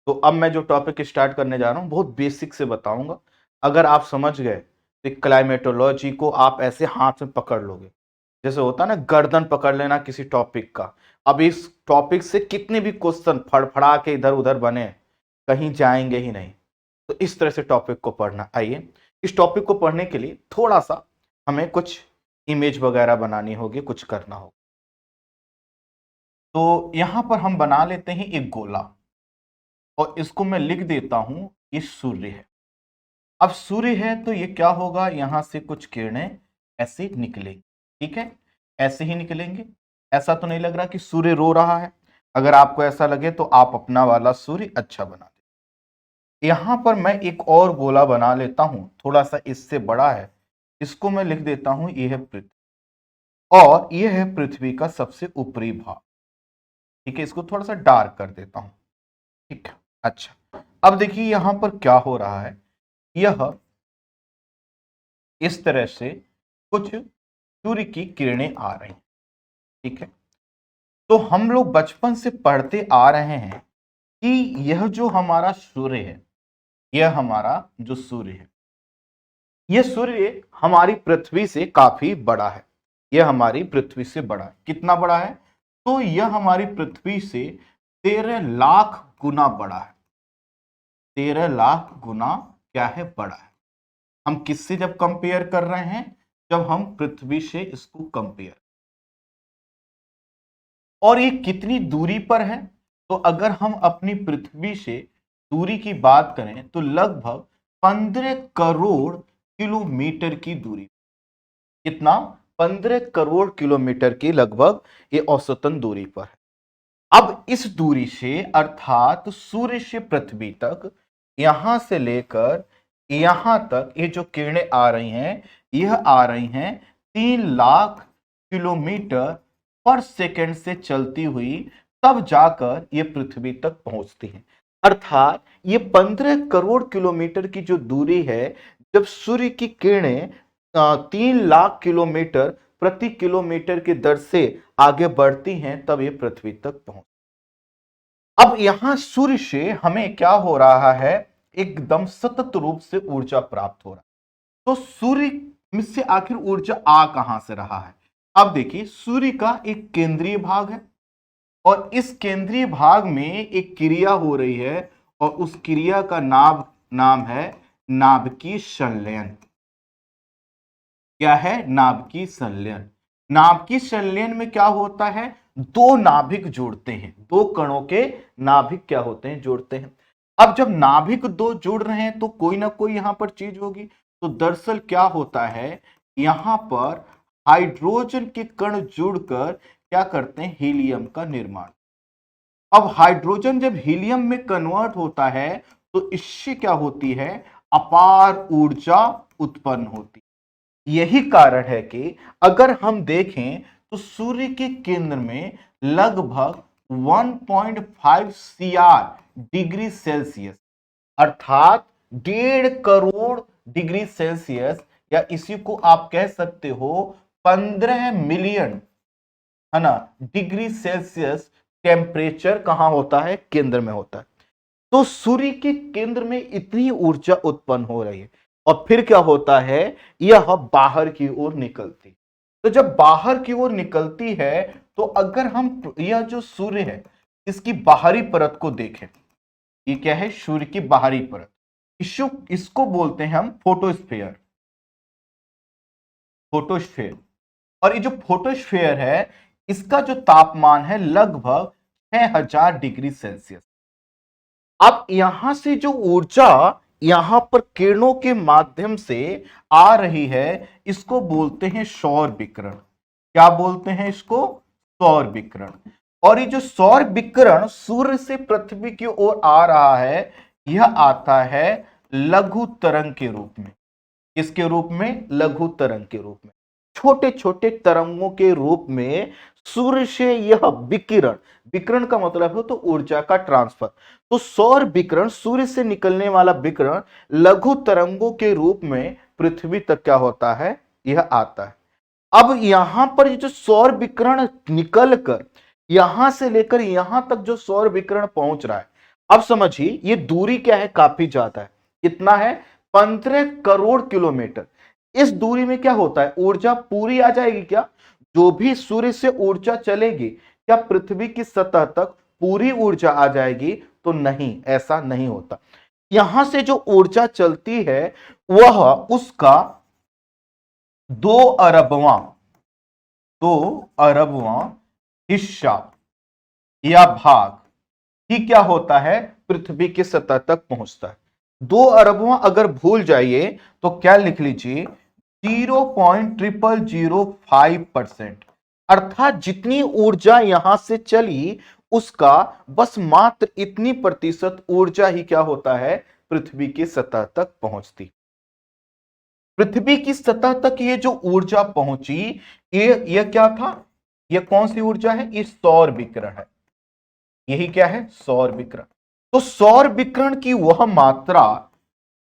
तो अब मैं जो टॉपिक स्टार्ट करने जा रहा हूँ बहुत बेसिक से बताऊंगा। अगर आप समझ गए तो क्लाइमेटोलॉजी को आप ऐसे हाथ में पकड़ लोगे, जैसे होता है ना गर्दन पकड़ लेना किसी टॉपिक का। अब इस टॉपिक से कितने भी क्वेश्चन फड़फड़ा के इधर उधर बने, कहीं जाएंगे ही नहीं। तो इस तरह से टॉपिक को पढ़ना। आइए, इस टॉपिक को पढ़ने के लिए थोड़ा सा हमें कुछ इमेज वगैरह बनानी होगी, कुछ करना होगा। तो यहां पर हम बना लेते हैं एक गोला और इसको मैं लिख देता हूं ये सूर्य है। अब सूर्य है तो ये क्या होगा, यहां से कुछ किरणें ऐसे निकलेंगी। ठीक है, ऐसे ही निकलेंगे। ऐसा तो नहीं लग रहा कि सूर्य रो रहा है। अगर आपको ऐसा लगे तो आप अपना वाला सूर्य अच्छा बना दे। यहां पर मैं एक और गोला बना लेता हूं, थोड़ा सा इससे बड़ा है। इसको मैं लिख देता हूं यह है पृथ्वी, और यह है पृथ्वी का सबसे ऊपरी भाग। ठीक है, इसको थोड़ा सा डार्क कर देता हूं। ठीक है, अच्छा। अब देखिए यहां पर क्या हो रहा है, यह इस तरह से कुछ सूर्य की किरणें आ रही हैं। ठीक है, तो हम लोग बचपन से पढ़ते आ रहे हैं कि यह जो हमारा सूर्य है, यह हमारा जो सूर्य है, यह सूर्य हमारी पृथ्वी से काफी बड़ा है। यह हमारी पृथ्वी से बड़ा है। कितना बड़ा है, तो यह हमारी पृथ्वी से 13 लाख गुना बड़ा है। 13 लाख गुना क्या है, बड़ा है। हम किससे जब कंपेयर कर रहे हैं, जब हम पृथ्वी से इसको कंपेयर। और ये कितनी दूरी पर है, तो अगर हम अपनी पृथ्वी से दूरी की बात करें तो लगभग 15 करोड़ किलोमीटर की दूरी। कितना, 15 करोड़ किलोमीटर की लगभग ये औसतन दूरी पर है। अब इस दूरी से अर्थात सूर्य से पृथ्वी तक, यहां से लेकर यहां तक ये जो किरणें आ रही हैं, यह आ रही हैं 3 लाख किलोमीटर पर सेकंड से चलती हुई, तब जाकर ये पृथ्वी तक पहुंचती हैं। अर्थात ये 15 करोड़ किलोमीटर की जो दूरी है, जब सूर्य की किरणें 3 लाख किलोमीटर प्रति किलोमीटर की दर से आगे बढ़ती हैं, तब ये पृथ्वी तक पहुंच। अब यहां सूर्य से हमें क्या हो रहा है, एकदम सतत रूप से ऊर्जा प्राप्त हो रहा है। तो सूर्य में से आखिर ऊर्जा आ कहां से रहा है। अब देखिए, सूर्य का एक केंद्रीय भाग है और इस केंद्रीय भाग में एक क्रिया हो रही है, और उस क्रिया का नाम है नाभिकीय संलयन। क्या है, नाभिकीय संलयन। नाभिकीय संलयन में क्या होता है, दो नाभिक जोड़ते हैं, दो कणों के नाभिक क्या होते हैं, जोड़ते हैं। अब जब नाभिक दो जुड़ रहे हैं तो कोई ना कोई यहां पर चीज होगी। तो दरअसल क्या होता है, यहां पर हाइड्रोजन के कण जुड़कर क्या करते हैं, हीलियम का निर्माण। अब हाइड्रोजन जब हीलियम में कन्वर्ट होता है तो इससे क्या होती है, अपार ऊर्जा उत्पन्न होती है। यही कारण है कि अगर हम देखें तो सूर्य के केंद्र में लगभग 1.5 सीआर डिग्री सेल्सियस, अर्थात 1.5 करोड़ डिग्री सेल्सियस, या इसी को आप कह सकते हो 15 मिलियन, है ना, डिग्री सेल्सियस टेम्परेचर कहां होता है, केंद्र में होता है। तो सूर्य के केंद्र में इतनी ऊर्जा उत्पन्न हो रही है, और फिर क्या होता है, यह बाहर की ओर निकलती। तो जब बाहर की ओर निकलती है, तो अगर हम यह जो सूर्य है इसकी बाहरी परत को देखें, ये क्या है, सूर्य की बाहरी परत, इसको बोलते हैं हम फोटोस्फेयर। फोटोस्फेयर। और ये जो फोटोस्फेयर है, इसका जो तापमान है लगभग 6000 डिग्री सेल्सियस। अब यहां से जो ऊर्जा यहां पर किरणों के माध्यम से आ रही है, इसको बोलते हैं सौर विकिरण। क्या बोलते हैं इसको, सौर विकिरण। और ये जो सौर विकिरण सूर्य से पृथ्वी की ओर आ रहा है, यह आता है लघु तरंग के रूप में। किसके रूप में, लघु तरंग के रूप में, छोटे छोटे तरंगों के रूप में सूर्य से यह विकिरण, विकिरण का मतलब है तो ऊर्जा का ट्रांसफर। तो सौर विकिरण, सूर्य से निकलने वाला विकिरण लघु तरंगों के रूप में पृथ्वी तक क्या होता है, यह आता है। अब यहां पर ये जो सौर विकिरण निकल कर यहां से लेकर यहां तक जो सौर विकिरण पहुंच रहा है, अब समझिए ये दूरी क्या है, काफी ज्यादा है। कितना है? 15 करोड़ किलोमीटर। इस दूरी में क्या होता है, ऊर्जा पूरी आ जाएगी क्या? जो भी सूर्य से ऊर्जा चलेगी, क्या पृथ्वी की सतह तक पूरी ऊर्जा आ जाएगी? तो नहीं, ऐसा नहीं होता। यहां से जो ऊर्जा चलती है वह उसका 2 अरबवां 2 अरबवां हिस्सा या भाग ही क्या होता है, पृथ्वी की सतह तक पहुंचता है। 2 अरबवां अगर भूल जाइए तो क्या लिख लीजिए, 0.0005%। अर्थात जितनी ऊर्जा यहां से चली उसका बस मात्र इतनी प्रतिशत ऊर्जा ही क्या होता है, पृथ्वी की सतह तक पहुंचती। पृथ्वी की सतह तक ये जो ऊर्जा पहुंची, ये क्या था, ये कौन सी ऊर्जा है, ये सौर विकिरण है। यही क्या है, सौर विकिरण। तो सौर विकिरण की वह मात्रा,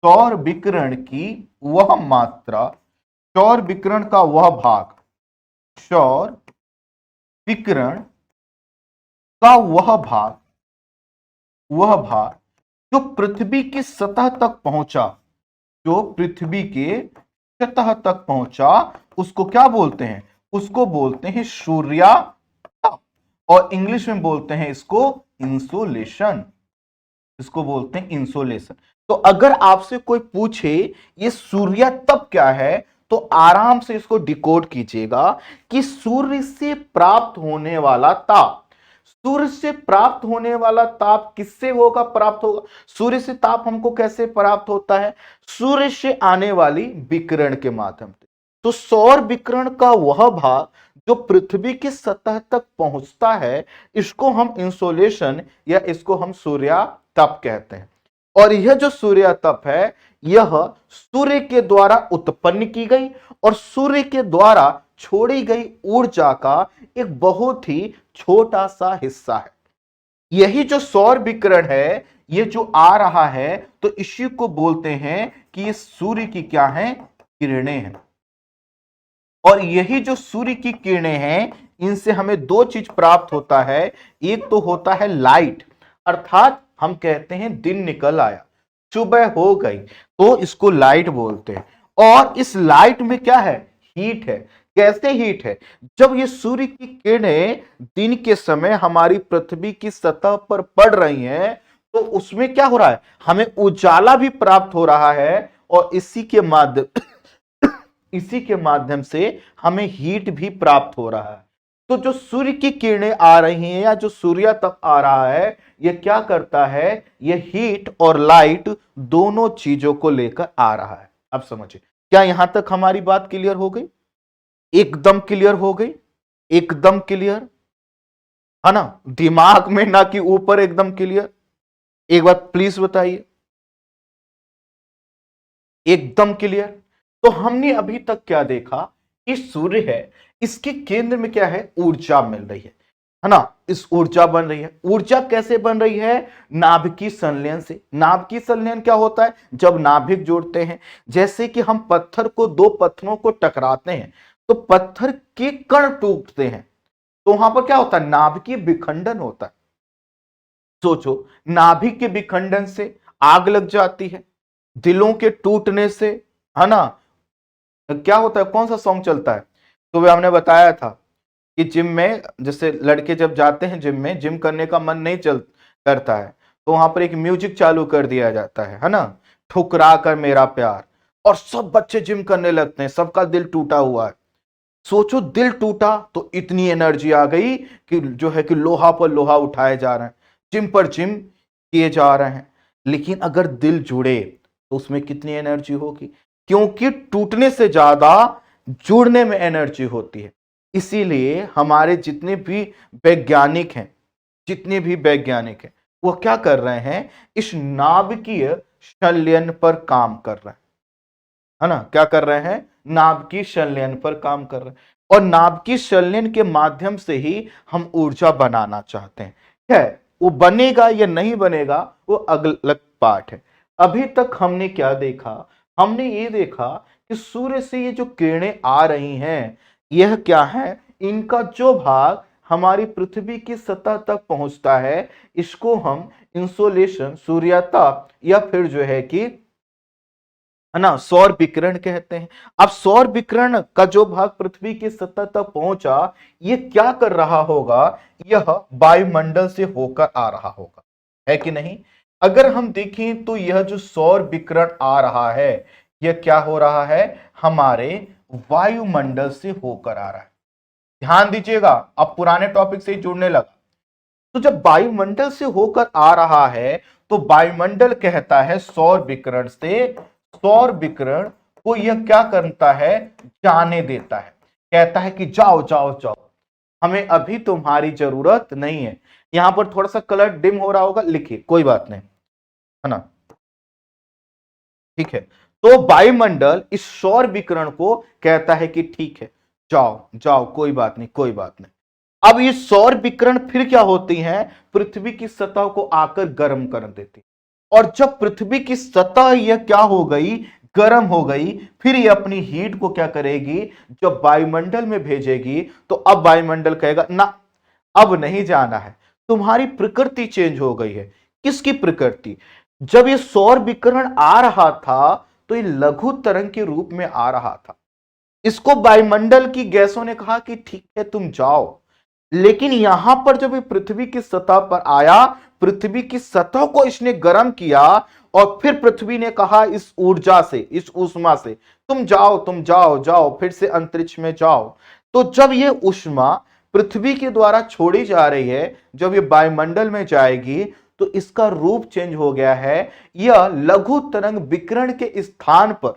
सौर विकिरण की वह मात्रा, सौर विकिरण का वह भाग, सौर विकिरण का वह भाग जो पृथ्वी की सतह तक पहुंचा, जो पृथ्वी के सतह तक पहुंचा, उसको क्या बोलते हैं, उसको बोलते हैं सूर्याताप। और इंग्लिश में बोलते हैं इसको इंसोलेशन, इसको बोलते हैं इंसोलेशन। तो अगर आपसे कोई पूछे ये सूर्यातप क्या है, तो आराम से इसको डिकोड कीजिएगा कि सूर्य से प्राप्त होने वाला ताप। सूर्य से प्राप्त होने वाला ताप किससे होगा, प्राप्त होगा? सूर्य से ताप हमको कैसे प्राप्त होता है, सूर्य से आने वाली विकिरण के माध्यम से। तो सौर विकिरण का वह भाग जो पृथ्वी की सतह तक पहुंचता है, इसको हम इंसोलेशन या इसको हम सूर्यातप कहते हैं। और यह जो सूर्यातप है, यह सूर्य के द्वारा उत्पन्न की गई और सूर्य के द्वारा छोड़ी गई ऊर्जा का एक बहुत ही छोटा सा हिस्सा है। यही जो सौर विकिरण है, ये जो आ रहा है, तो इसी को बोलते हैं कि ये सूर्य की क्या है, किरणें हैं। और यही जो सूर्य की किरणें हैं, इनसे हमें दो चीज प्राप्त होता है। एक तो होता है लाइट, अर्थात हम कहते हैं दिन निकल आया, सुबह हो गई, तो इसको लाइट बोलते हैं। और इस लाइट में क्या है, हीट है। कैसे हीट है, जब ये सूर्य की किरणें दिन के समय हमारी पृथ्वी की सतह पर पड़ रही हैं, तो उसमें क्या हो रहा है, हमें उजाला भी प्राप्त हो रहा है और इसी के माध्यम से हमें हीट भी प्राप्त हो रहा है। तो जो सूर्य की किरणें आ रही हैं या जो सूर्यातप आ रहा है, यह क्या करता है, यह हीट और लाइट दोनों चीजों को लेकर आ रहा है। अब समझिए, क्या यहां तक हमारी बात क्लियर हो गई, एकदम क्लियर हो गई, एकदम क्लियर है ना, दिमाग में ना कि ऊपर, एकदम क्लियर। एक बात प्लीज बताइए, एकदम क्लियर। तो हमने अभी तक क्या देखा, इस सूर्य है, इसके केंद्र में क्या है, ऊर्जा मिल रही है ना, इस ऊर्जा बन रही है। ऊर्जा कैसे बन रही है, नाभिकीय संलयन से। नाभिकीय संलयन क्या होता है, जब नाभिक जोड़ते हैं, जैसे कि हम पत्थर को, दो पत्थरों को टकराते हैं तो पत्थर के कण टूटते हैं, तो वहां पर क्या होता है, नाभिकीय विखंडन होता है। सोचो, नाभिक के विखंडन से आग लग जाती है, दिलों के टूटने से, है ना, क्या होता है, कौन सा सॉन्ग चलता है, तो वे हमने बताया था कि जिम में, जैसे लड़के जब जाते हैं जिम में, जिम करने का मन नहीं चल करता है, तो वहां पर एक म्यूजिक चालू कर दिया जाता है ना, ठुकरा कर मेरा प्यार, और सब बच्चे जिम करने लगते हैं, सबका दिल टूटा हुआ है। सोचो, दिल टूटा तो इतनी एनर्जी आ गई कि जो है कि लोहा पर लोहा उठाए जा रहे हैं, जिम पर जिम किए जा रहे हैं। लेकिन अगर दिल जुड़े तो उसमें कितनी एनर्जी होगी, क्योंकि टूटने से ज्यादा जुड़ने में एनर्जी होती है। इसीलिए हमारे जितने भी वैज्ञानिक हैं, वो क्या कर रहे हैं, इस नाभिकीय संलयन पर काम कर रहे हैं, है ना, क्या कर रहे हैं, नाभिकीय संलयन पर काम कर रहे हैं। और नाभिकीय संलयन के माध्यम से ही हम ऊर्जा बनाना चाहते हैं। है, वो बनेगा या नहीं बनेगा वो अलग पार्ट है। अभी तक हमने क्या देखा, हमने ये देखा कि सूर्य से ये जो किरणें आ रही हैं, यह क्या है, इनका जो भाग हमारी पृथ्वी की सतह तक पहुंचता है, इसको हम इंसोलेशन, सूर्यताप या फिर जो है कि है ना सौर विकिरण कहते हैं। अब सौर विकिरण का जो भाग पृथ्वी की सतह तक पहुंचा, ये क्या कर रहा होगा, यह वायुमंडल से होकर आ रहा होगा, है कि नहीं। अगर हम देखें तो यह जो सौर विकिरण आ रहा है, यह क्या हो रहा है, हमारे वायुमंडल से होकर आ रहा है। ध्यान दीजिएगा, अब पुराने टॉपिक से जुड़ने लगा। तो जब वायुमंडल से होकर आ रहा है तो वायुमंडल कहता है सौर विकिरण से, सौर विकिरण को यह क्या करता है, जाने देता है, कहता है कि जाओ जाओ जाओ, हमें अभी तुम्हारी जरूरत नहीं है। यहां पर थोड़ा सा कलर डिम हो रहा होगा, लिखिए कोई बात नहीं, है ना, ठीक है। तो वायुमंडल इस सौर विकिरण को कहता है कि ठीक है, जाओ जाओ, कोई बात नहीं, कोई बात नहीं। अब ये सौर विकिरण फिर क्या होती हैं, पृथ्वी की सतह को आकर गर्म कर देती, और जब पृथ्वी की सतह यह क्या हो गई, गर्म हो गई, फिर ये अपनी हीट को क्या करेगी, जब वायुमंडल में भेजेगी, तो अब वायुमंडल कहेगा ना, अब नहीं जाना है, तुम्हारी प्रकृति चेंज हो गई है। किसकी प्रकृति, जब ये सौर विकिरण आ रहा था तो ये लघु तरंग के रूप में आ रहा था, इसको वायुमंडल की गैसों ने कहा कि ठीक है तुम जाओ, लेकिन यहां पर जब ये पृथ्वी की सतह पर आया, पृथ्वी की सतह को इसने गर्म किया, और फिर पृथ्वी ने कहा इस ऊर्जा से, इस ऊष्मा से, तुम जाओ तुम जाओ जाओ, फिर से अंतरिक्ष में जाओ। तो जब ये ऊष्मा पृथ्वी के द्वारा छोड़ी जा रही है, जब ये वायुमंडल में जाएगी, तो इसका रूप चेंज हो गया है। यह लघु तरंग विकिरण के स्थान पर,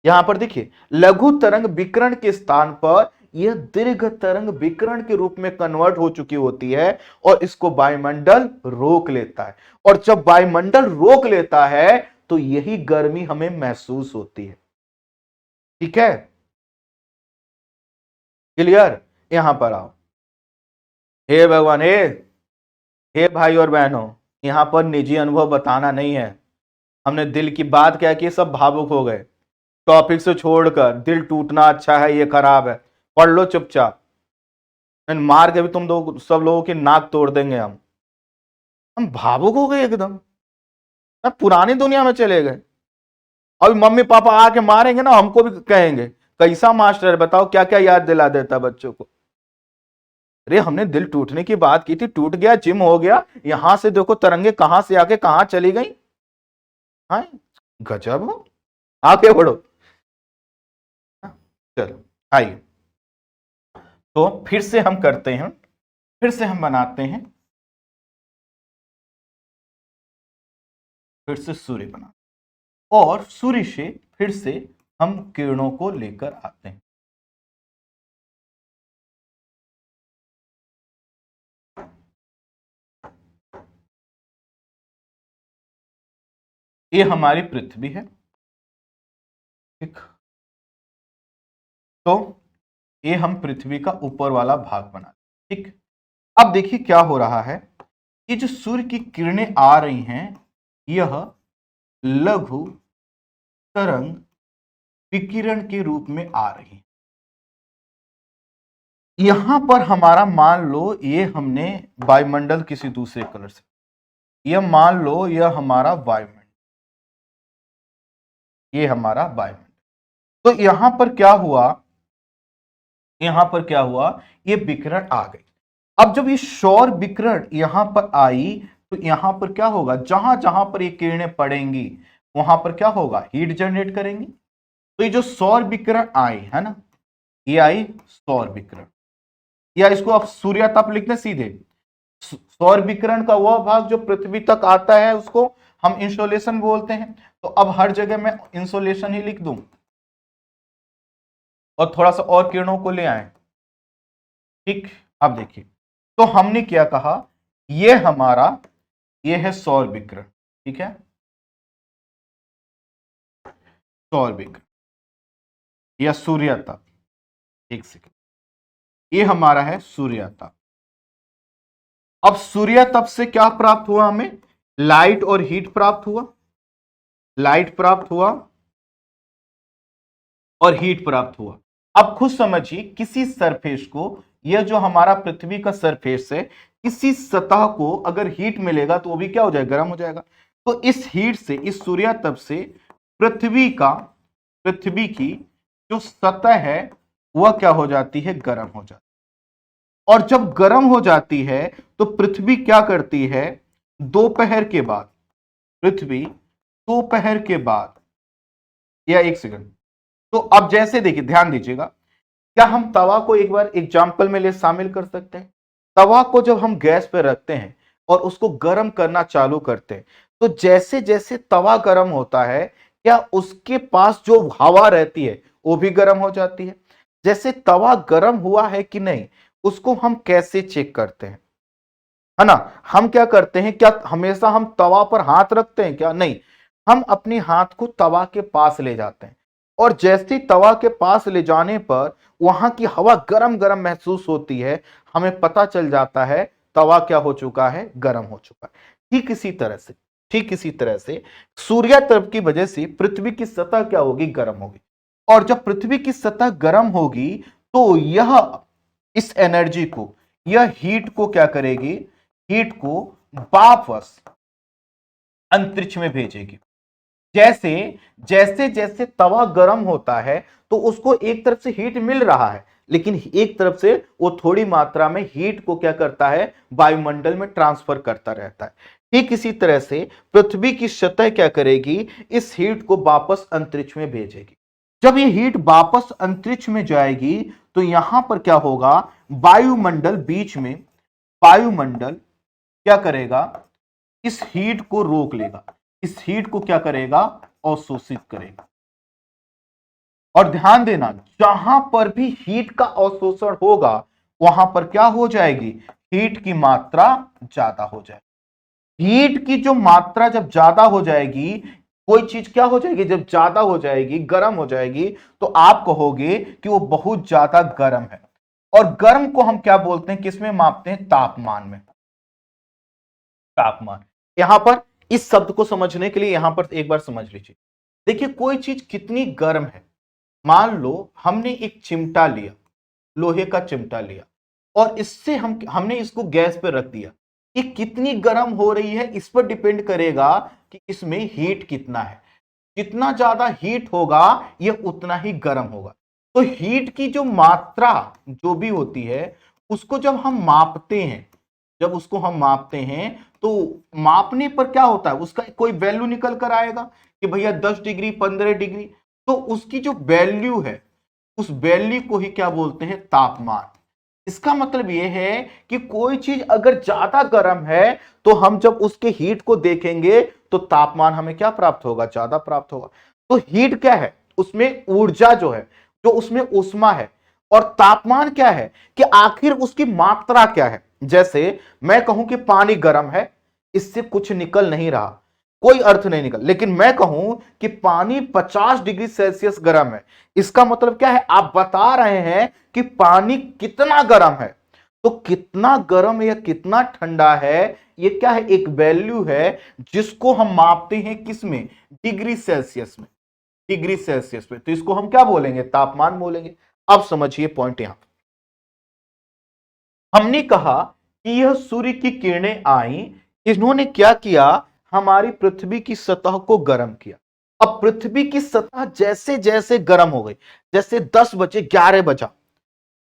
यहां पर देखिए, लघु तरंग विकिरण के स्थान पर यह दीर्घ तरंग विकिरण के रूप में कन्वर्ट हो चुकी होती है, और इसको वायुमंडल रोक लेता है। और जब वायुमंडल रोक लेता है तो यही गर्मी हमें महसूस होती है। ठीक है, क्लियर। यहां पर आओ, हे भगवान, हे भाई और बहनों, यहां पर निजी अनुभव बताना नहीं है, हमने दिल की बात क्या की, सब भावुक हो गए। टॉपिक से छोड़कर दिल टूटना अच्छा है, ये खराब है, पढ़ लो चुपचाप, मार के भी तुम दो सब लोगों की नाक तोड़ देंगे हम भावुक हो गए एकदम, पुरानी दुनिया में चले गए। अभी मम्मी पापा आके मारेंगे ना, हमको भी कहेंगे कैसा मास्टर है, बताओ क्या क्या याद दिला देता बच्चों को। अरे हमने दिल टूटने की बात की थी, टूट गया, जिम हो गया, यहां से देखो तरंगे कहां से आके कहां चली गई। हाँ, गजब हो, आगे बढ़ो। चलो आइए, तो फिर से हम करते हैं, फिर से हम बनाते हैं, फिर से सूर्य बना, और सूर्य से फिर से हम किरणों को लेकर आते हैं। ये हमारी पृथ्वी है, ठीक। तो ये हम पृथ्वी का ऊपर वाला भाग बना, ठीक। अब देखिए क्या हो रहा है, ये जो सूर्य की किरणें आ रही हैं, यह लघु तरंग विकिरण के रूप में आ रही है। यहां पर हमारा मान लो, ये हमने वायुमंडल किसी दूसरे कलर से, यह मान लो यह हमारा वायुमंडल, ये हमारा वायुमंडल। तो यहां पर क्या हुआ, यहां पर क्या हुआ, ये विकिरण आ गई। अब जब ये सौर विकिरण यहां पर आई, तो यहां पर क्या होगा, जहां जहां पर ये किरणें पड़ेंगी वहां पर क्या होगा, हीट जनरेट करेंगी। तो ये जो सौर विकिरण आई है ना, ये आई सौर विकिरण, या इसको आप सूर्यताप लिखते सीधे। सौर विकिरण का वह भाग जो पृथ्वी तक आता है उसको हम इंसोलेशन बोलते हैं। तो अब हर जगह मैं इंसोलेशन ही लिख दूं, और थोड़ा सा और किरणों को ले आए, ठीक। अब देखिए, तो हमने क्या कहा, ये हमारा, ये है सौर विकिरण, ठीक है, सौर विकिरण या सूर्यताप, एक सेकंड, ये हमारा है सूर्यताप। अब सूर्यताप से क्या प्राप्त हुआ, हमें लाइट और हीट प्राप्त हुआ, लाइट प्राप्त हुआ और हीट प्राप्त हुआ। अब खुद समझिए, किसी सरफेस को यह जो हमारा पृथ्वी का सरफेस है, किसी सतह को अगर हीट मिलेगा तो वो भी क्या हो जाएगा, गर्म हो जाएगा। तो इस हीट से, इस सूर्यातप से पृथ्वी की जो सतह है वह क्या हो जाती है, गर्म हो जाती है। और जब गर्म हो जाती है तो पृथ्वी क्या करती है, दोपहर के बाद, पृथ्वी दोपहर के बाद, या एक सेकंड, तो अब जैसे देखिए, ध्यान दीजिएगा, क्या हम तवा को एक बार एग्जाम्पल में ले शामिल कर सकते हैं। तवा को जब हम गैस पे रखते हैं और उसको गर्म करना चालू करते हैं, तो जैसे जैसे तवा गर्म होता है, क्या उसके पास जो हवा रहती है वो भी गर्म हो जाती है। जैसे तवा गर्म हुआ है कि नहीं, उसको हम कैसे चेक करते हैं, है ना। हम क्या करते हैं, क्या हमेशा हम तवा पर हाथ रखते हैं क्या, नहीं, हम अपने हाथ को तवा के पास ले जाते हैं और जैसे ही तवा के पास ले जाने पर वहां की हवा गरम गरम महसूस होती है, हमें पता चल जाता है तवा क्या हो चुका है, गर्म हो चुका है। ठीक इसी तरह से सूर्यातप की वजह से पृथ्वी की सतह क्या होगी, गर्म होगी। और जब पृथ्वी की सतह गर्म होगी तो यह इस एनर्जी को, यह हीट को क्या करेगी, हीट को वापस अंतरिक्ष में भेजेगी। जैसे जैसे जैसे तवा गर्म होता है तो उसको एक तरफ से हीट मिल रहा है, लेकिन एक तरफ से वो थोड़ी मात्रा में हीट को क्या करता है, वायुमंडल में ट्रांसफर करता रहता है। ठीक इसी तरह से पृथ्वी की सतह क्या करेगी, इस हीट को वापस अंतरिक्ष में भेजेगी। जब ये हीट वापस अंतरिक्ष में जाएगी तो यहां पर क्या होगा, वायुमंडल बीच में, वायुमंडल क्या करेगा, इस हीट को रोक लेगा, इस हीट को क्या करेगा, अवशोषित करेगा। और ध्यान देना, जहां पर भी हीट का अवशोषण होगा वहां पर क्या हो जाएगी, हीट की मात्रा ज्यादा हो जाएगी। हीट की जो मात्रा जब ज्यादा हो जाएगी, कोई चीज क्या हो जाएगी, जब ज्यादा हो जाएगी, गर्म हो जाएगी, तो आप कहोगे कि वो बहुत ज्यादा गर्म है। और गर्म को हम क्या बोलते हैं, किसमें मापते हैं, तापमान में। तापमान, यहां पर इस शब्द को समझने के लिए यहां पर एक बार समझ लीजिए। देखिए, कोई चीज कितनी गर्म है, मान लो हमने एक चिमटा लिया, लोहे का चिमटा लिया, और इससे हमने इसको गैस पे रख दिया। ये कितनी गर्म हो रही है इस पर डिपेंड करेगा कि इसमें हीट कितना है। जितना ज्यादा हीट होगा ये उतना ही गर्म होगा। तो हीट की जो मात्रा जो भी होती है उसको जब हम मापते हैं, जब उसको हम मापते हैं तो मापने पर क्या होता है, उसका कोई वैल्यू निकल कर आएगा कि भैया 10 डिग्री 15 डिग्री। तो उसकी जो वैल्यू है उस वैल्यू को ही क्या बोलते हैं, तापमान। इसका मतलब यह है कि कोई चीज अगर ज्यादा गर्म है तो हम जब उसके हीट को देखेंगे तो तापमान हमें क्या प्राप्त होगा, ज्यादा प्राप्त होगा। तो हीट क्या है, उसमें ऊर्जा जो है, जो उसमें ऊष्मा है। और तापमान क्या है कि आखिर उसकी मात्रा क्या है। जैसे मैं कहूं कि पानी गर्म है, इससे कुछ निकल नहीं रहा, कोई अर्थ नहीं निकल। लेकिन मैं कहूं कि पानी 50 डिग्री सेल्सियस गर्म है, इसका मतलब क्या है, आप बता रहे हैं कि पानी कितना गर्म है। तो कितना गर्म या कितना ठंडा है, ये क्या है, एक वैल्यू है जिसको हम मापते हैं किसमें, डिग्री सेल्सियस में, डिग्री सेल्सियस में। तो इसको हम क्या बोलेंगे, तापमान बोलेंगे। अब समझिए पॉइंट यहां, हमने कहा कि यह सूर्य की किरणें आई, इन्होंने क्या किया, हमारी पृथ्वी की सतह को गर्म किया। अब पृथ्वी की सतह जैसे जैसे गर्म हो गई, जैसे 10 बजे 11 बजा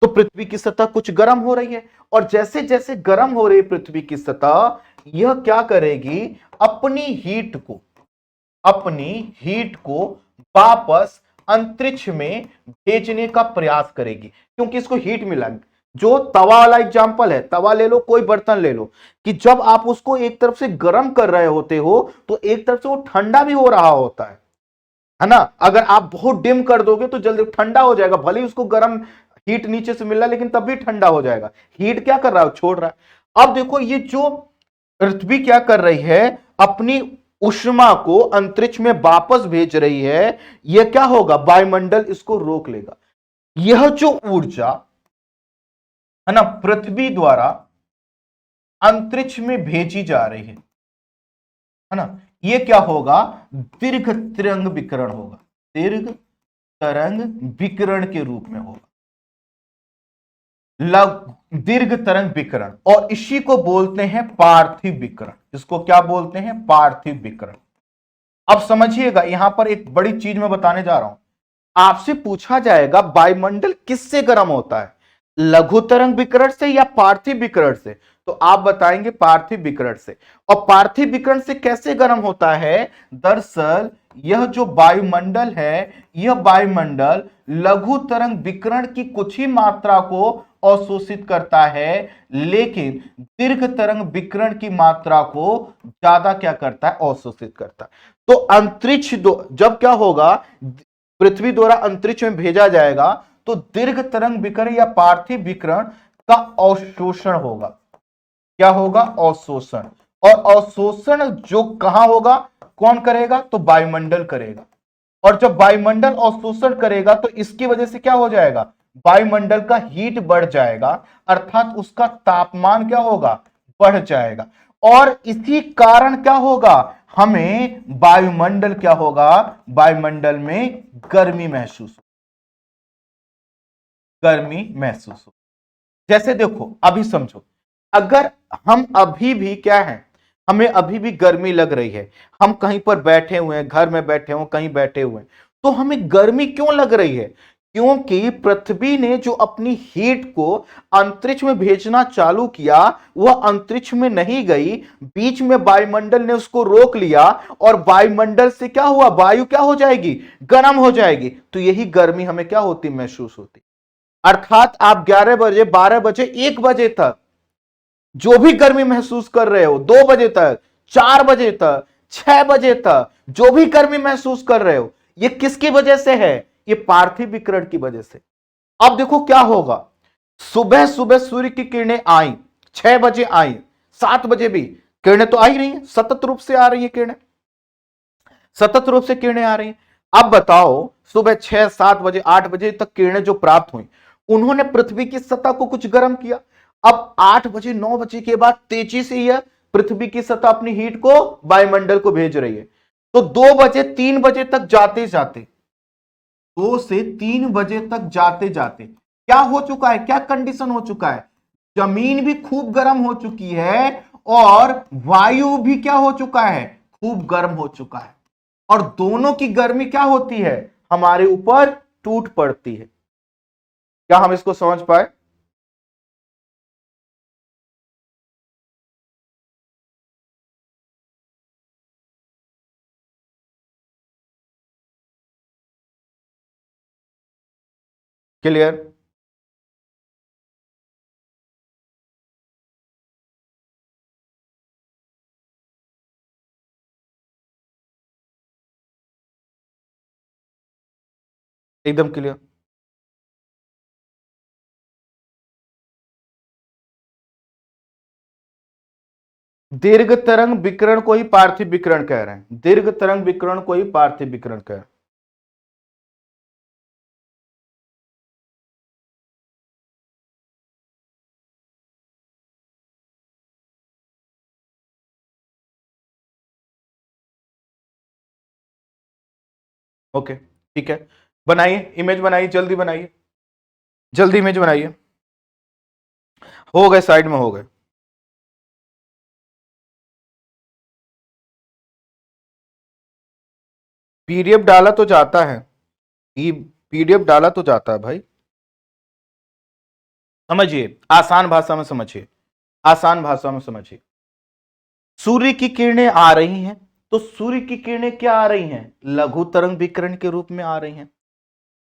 तो पृथ्वी की सतह कुछ गर्म हो रही है। और जैसे जैसे गर्म हो रही है पृथ्वी की सतह, यह क्या करेगी, अपनी हीट को वापस अंतरिक्ष में भेजने का प्रयास करेगी, क्योंकि इसको हीट मिला। जो तवा वाला एग्जांपल है, तवा ले लो, कोई बर्तन ले लो, कि जब आप उसको एक तरफ से गर्म कर रहे होते हो तो एक तरफ से वो ठंडा भी हो रहा होता है ना। अगर आप बहुत डिम कर दोगे तो जल्दी ठंडा हो जाएगा, भले ही उसको गर्म हीट नीचे से मिल रहा है लेकिन तब भी ठंडा हो जाएगा। हीट क्या कर रहा है, छोड़ रहा है। अब देखो, ये जो पृथ्वी क्या कर रही है, अपनी ऊष्मा को अंतरिक्ष में वापस भेज रही है। यह क्या होगा, वायुमंडल इसको रोक लेगा। यह जो ऊर्जा है ना, पृथ्वी द्वारा अंतरिक्ष में भेजी जा रही है ना, यह क्या होगा, दीर्घ तरंग विकिरण होगा, दीर्घ तरंग विकिरण के रूप में होगा। दीर्घ तरंग विकिरण, और इसी को बोलते हैं पार्थिव विकिरण। इसको क्या बोलते हैं? पार्थिव विकिरण। अब समझिएगा, यहां पर एक बड़ी चीज मैं बताने जा रहा हूं। आपसे पूछा जाएगा वायुमंडल किससे गर्म होता है, लघु तरंग विकिरण से या पार्थिव विकिरण से? तो आप बताएंगे पार्थिव विकिरण से। और पार्थिव विकिरण से कैसे गर्म होता है? दरअसल यह जो वायुमंडल है, यह वायुमंडल लघु तरंग विकिरण की कुछ ही मात्रा को अवशोषित करता है, लेकिन दीर्घ तरंग विकिरण की मात्रा को ज्यादा क्या करता है? अवशोषित करता है। तो अंतरिक्ष जब क्या होगा, पृथ्वी द्वारा अंतरिक्ष में भेजा जाएगा, तो दीर्घ तरंग विकिरण या पार्थिव विकिरण का अवशोषण होगा। क्या होगा? अवशोषण। और अवशोषण जो कहां होगा, कौन करेगा? तो वायुमंडल करेगा। और जब वायुमंडल अवशोषण करेगा तो इसकी वजह से क्या हो जाएगा? वायुमंडल का हीट बढ़ जाएगा, अर्थात उसका तापमान क्या होगा? बढ़ जाएगा। और इसी कारण क्या होगा? हमें वायुमंडल क्या होगा? वायुमंडल में गर्मी महसूस हो। जैसे देखो, अभी समझो, अगर हम अभी भी क्या है, हमें अभी भी गर्मी लग रही है, हम कहीं पर बैठे हुए हैं, घर में बैठे हो, कहीं बैठे हुए हैं, तो हमें गर्मी क्यों लग रही है? क्योंकि पृथ्वी ने जो अपनी हीट को अंतरिक्ष में भेजना चालू किया, वह अंतरिक्ष में नहीं गई, बीच में वायुमंडल ने उसको रोक लिया, और वायुमंडल से क्या हुआ? वायु क्या हो जाएगी? गर्म हो जाएगी। तो यही गर्मी हमें क्या होती? महसूस होती। अर्थात आप 11 बजे, 12 बजे, 1 बजे तक जो भी गर्मी महसूस कर रहे हो, 2 बजे तक, 4 बजे तक, 6 बजे तक जो भी गर्मी महसूस कर रहे हो, ये किसकी वजह से है? ये पार्थिव विकिरण की वजह से। अब देखो क्या होगा, सुबह सुबह सूर्य की किरणें आई, 6 बजे आई, 7 बजे भी किरणें तो आ ही रही हैं, सतत रूप से आ रही हैं किरणें, सतत रूप से किरणें आ रही हैं। अब बताओ, सुबह 6, 7 बजे, 8 बजे तक किरणें जो प्राप्त हुई, उन्होंने पृथ्वी की सतह को कुछ गर्म किया। अब 8 बजे, 9 बजे के बाद तेजी से यह पृथ्वी की सतह अपनी हीट को वायुमंडल को भेज रही है। तो 2 बजे, 3 बजे तक जाते जाते, 2 से 3 बजे तक जाते जाते क्या हो चुका है? क्या कंडीशन हो चुका है? जमीन भी खूब गर्म हो चुकी है, और वायु भी क्या हो चुका है? खूब गर्म हो चुका है। और दोनों की गर्मी क्या होती है? हमारे ऊपर टूट पड़ती है। क्या हम इसको समझ पाए? क्लियर? एकदम क्लियर। दीर्घ तरंग विकिरण को ही पार्थिव विकिरण कह रहे हैं, दीर्घ तरंग विकिरण को ही पार्थिव विकिरण कह रहे हैं। ओके, ठीक है, बनाइए इमेज, बनाइए जल्दी, बनाइए जल्दी, इमेज बनाइए। हो गए, साइड में हो गए। पीडीएफ डाला तो जाता है, पीडीएफ डाला तो जाता है भाई। समझिए, आसान भाषा में समझिए, आसान भाषा में समझिए। सूर्य की किरणें आ रही हैं, तो सूर्य की किरणें क्या आ रही हैं? लघु तरंग विकिरण के रूप में आ रही हैं।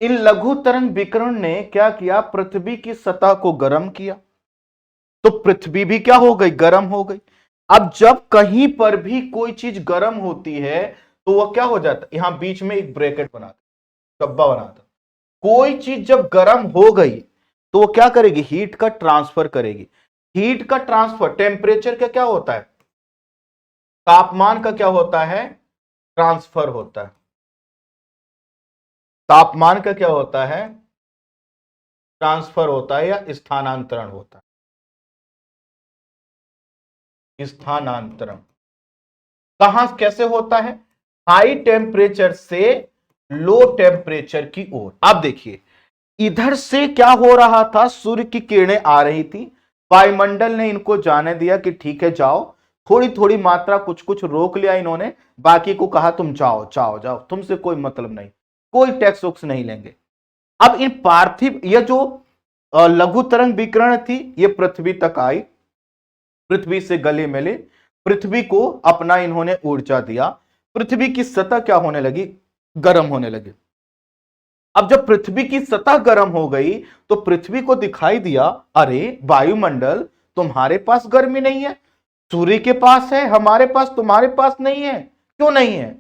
इन लघु तरंग विकिरण ने क्या किया? पृथ्वी की सतह को गर्म किया, तो पृथ्वी भी क्या हो गई? गर्म हो गई। अब जब कहीं पर भी कोई चीज गर्म होती है, तो वह क्या हो जाता है? यहां बीच में एक ब्रैकेट बनाता, डब्बा बनाता। कोई चीज जब गर्म हो गई, तो वो क्या करेगी? हीट का ट्रांसफर करेगी। हीट का ट्रांसफर, टेम्परेचर का क्या होता है? तापमान का क्या होता है? ट्रांसफर होता है। तापमान का क्या होता है? ट्रांसफर होता है, या स्थानांतरण होता है। स्थानांतरण कहां कैसे होता है? हाई टेम्परेचर से लो टेम्परेचर की ओर। आप देखिए, इधर से क्या हो रहा था, सूर्य की किरणें आ रही थी, वायुमंडल ने इनको जाने दिया कि ठीक है जाओ, थोड़ी थोड़ी मात्रा कुछ कुछ रोक लिया इन्होंने, बाकी को कहा तुम जाओ जाओ जाओ, तुमसे कोई मतलब नहीं, कोई टैक्स वैक्स नहीं लेंगे। अब इन पार्थिव, यह जो लघु तरंग विकिरण थी, ये पृथ्वी तक आई, पृथ्वी से गले मिले, पृथ्वी को अपना इन्होंने ऊर्जा दिया, पृथ्वी की सतह क्या होने लगी, गर्म होने लगी। अब जब पृथ्वी की सतह गर्म हो गई तो पृथ्वी को दिखाई दिया, अरे वायुमंडल, तुम्हारे पास गर्मी नहीं है, सूर्य के पास है, हमारे पास, तुम्हारे पास नहीं है, क्यों नहीं है?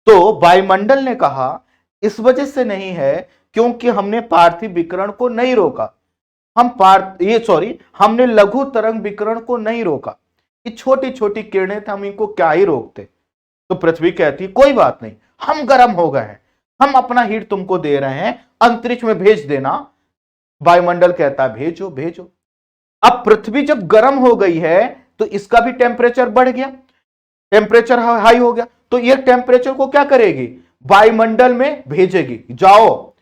तो वायुमंडल ने कहा इस वजह से नहीं है क्योंकि हमने पार्थिव विकिरण को नहीं रोका, हमने लघु तरंग विकिरण को नहीं रोका, ये छोटी छोटी किरणें थे, हम इनको क्या ही रोकते। तो पृथ्वी कहती कोई बात नहीं, हम गर्म हो गए हैं, हम अपना हीट तुमको दे रहे हैं, अंतरिक्ष में भेज देना। वायुमंडल कहता है भेजो भेजो। अब पृथ्वी जब गर्म हो गई है तो इसका भी टेम्परेचर बढ़ गया, टेम्परेचर हाई हो गया, तो ये टेम्परेचर को क्या करेगी, वायुमंडल में भेजेगी, जाओ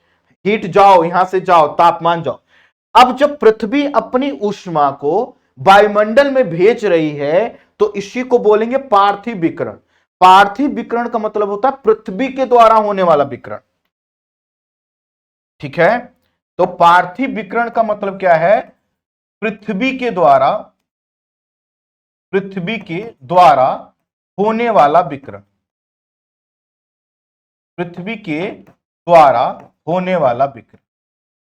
हीट जाओ, यहां से जाओ, तापमान जाओ। अब जब पृथ्वी अपनी ऊष्मा को वायुमंडल में भेज रही है तो इसी को बोलेंगे पार्थिव विकिरण। पार्थिव विकिरण का मतलब होता है पृथ्वी के द्वारा होने वाला विकिरण, ठीक है। तो पार्थिव विकिरण का मतलब क्या है, पृथ्वी के द्वारा, पृथ्वी के द्वारा होने वाला विकिरण, पृथ्वी के द्वारा होने वाला विकिरण।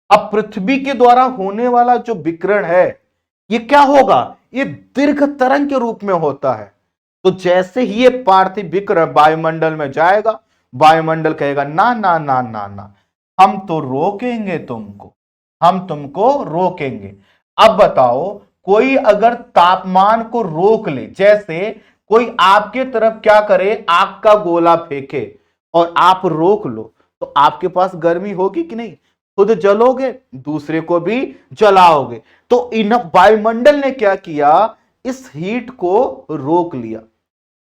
अब पृथ्वी के द्वारा होने वाला जो विकिरण है ये क्या होगा, ये दीर्घ तरंग के रूप में होता है। तो जैसे ही ये पार्थिव विकिरण वायुमंडल में जाएगा, वायुमंडल कहेगा ना ना ना ना ना, हम तो रोकेंगे तुमको, हम तुमको रोकेंगे। अब बताओ, कोई अगर तापमान को रोक ले, जैसे कोई आपके तरफ क्या करे, आग का गोला फेंके और आप रोक लो, तो आपके पास गर्मी होगी कि नहीं, खुद जलोगे, दूसरे को भी जलाओगे। तो इन वायुमंडल ने क्या किया, इस हीट को रोक लिया।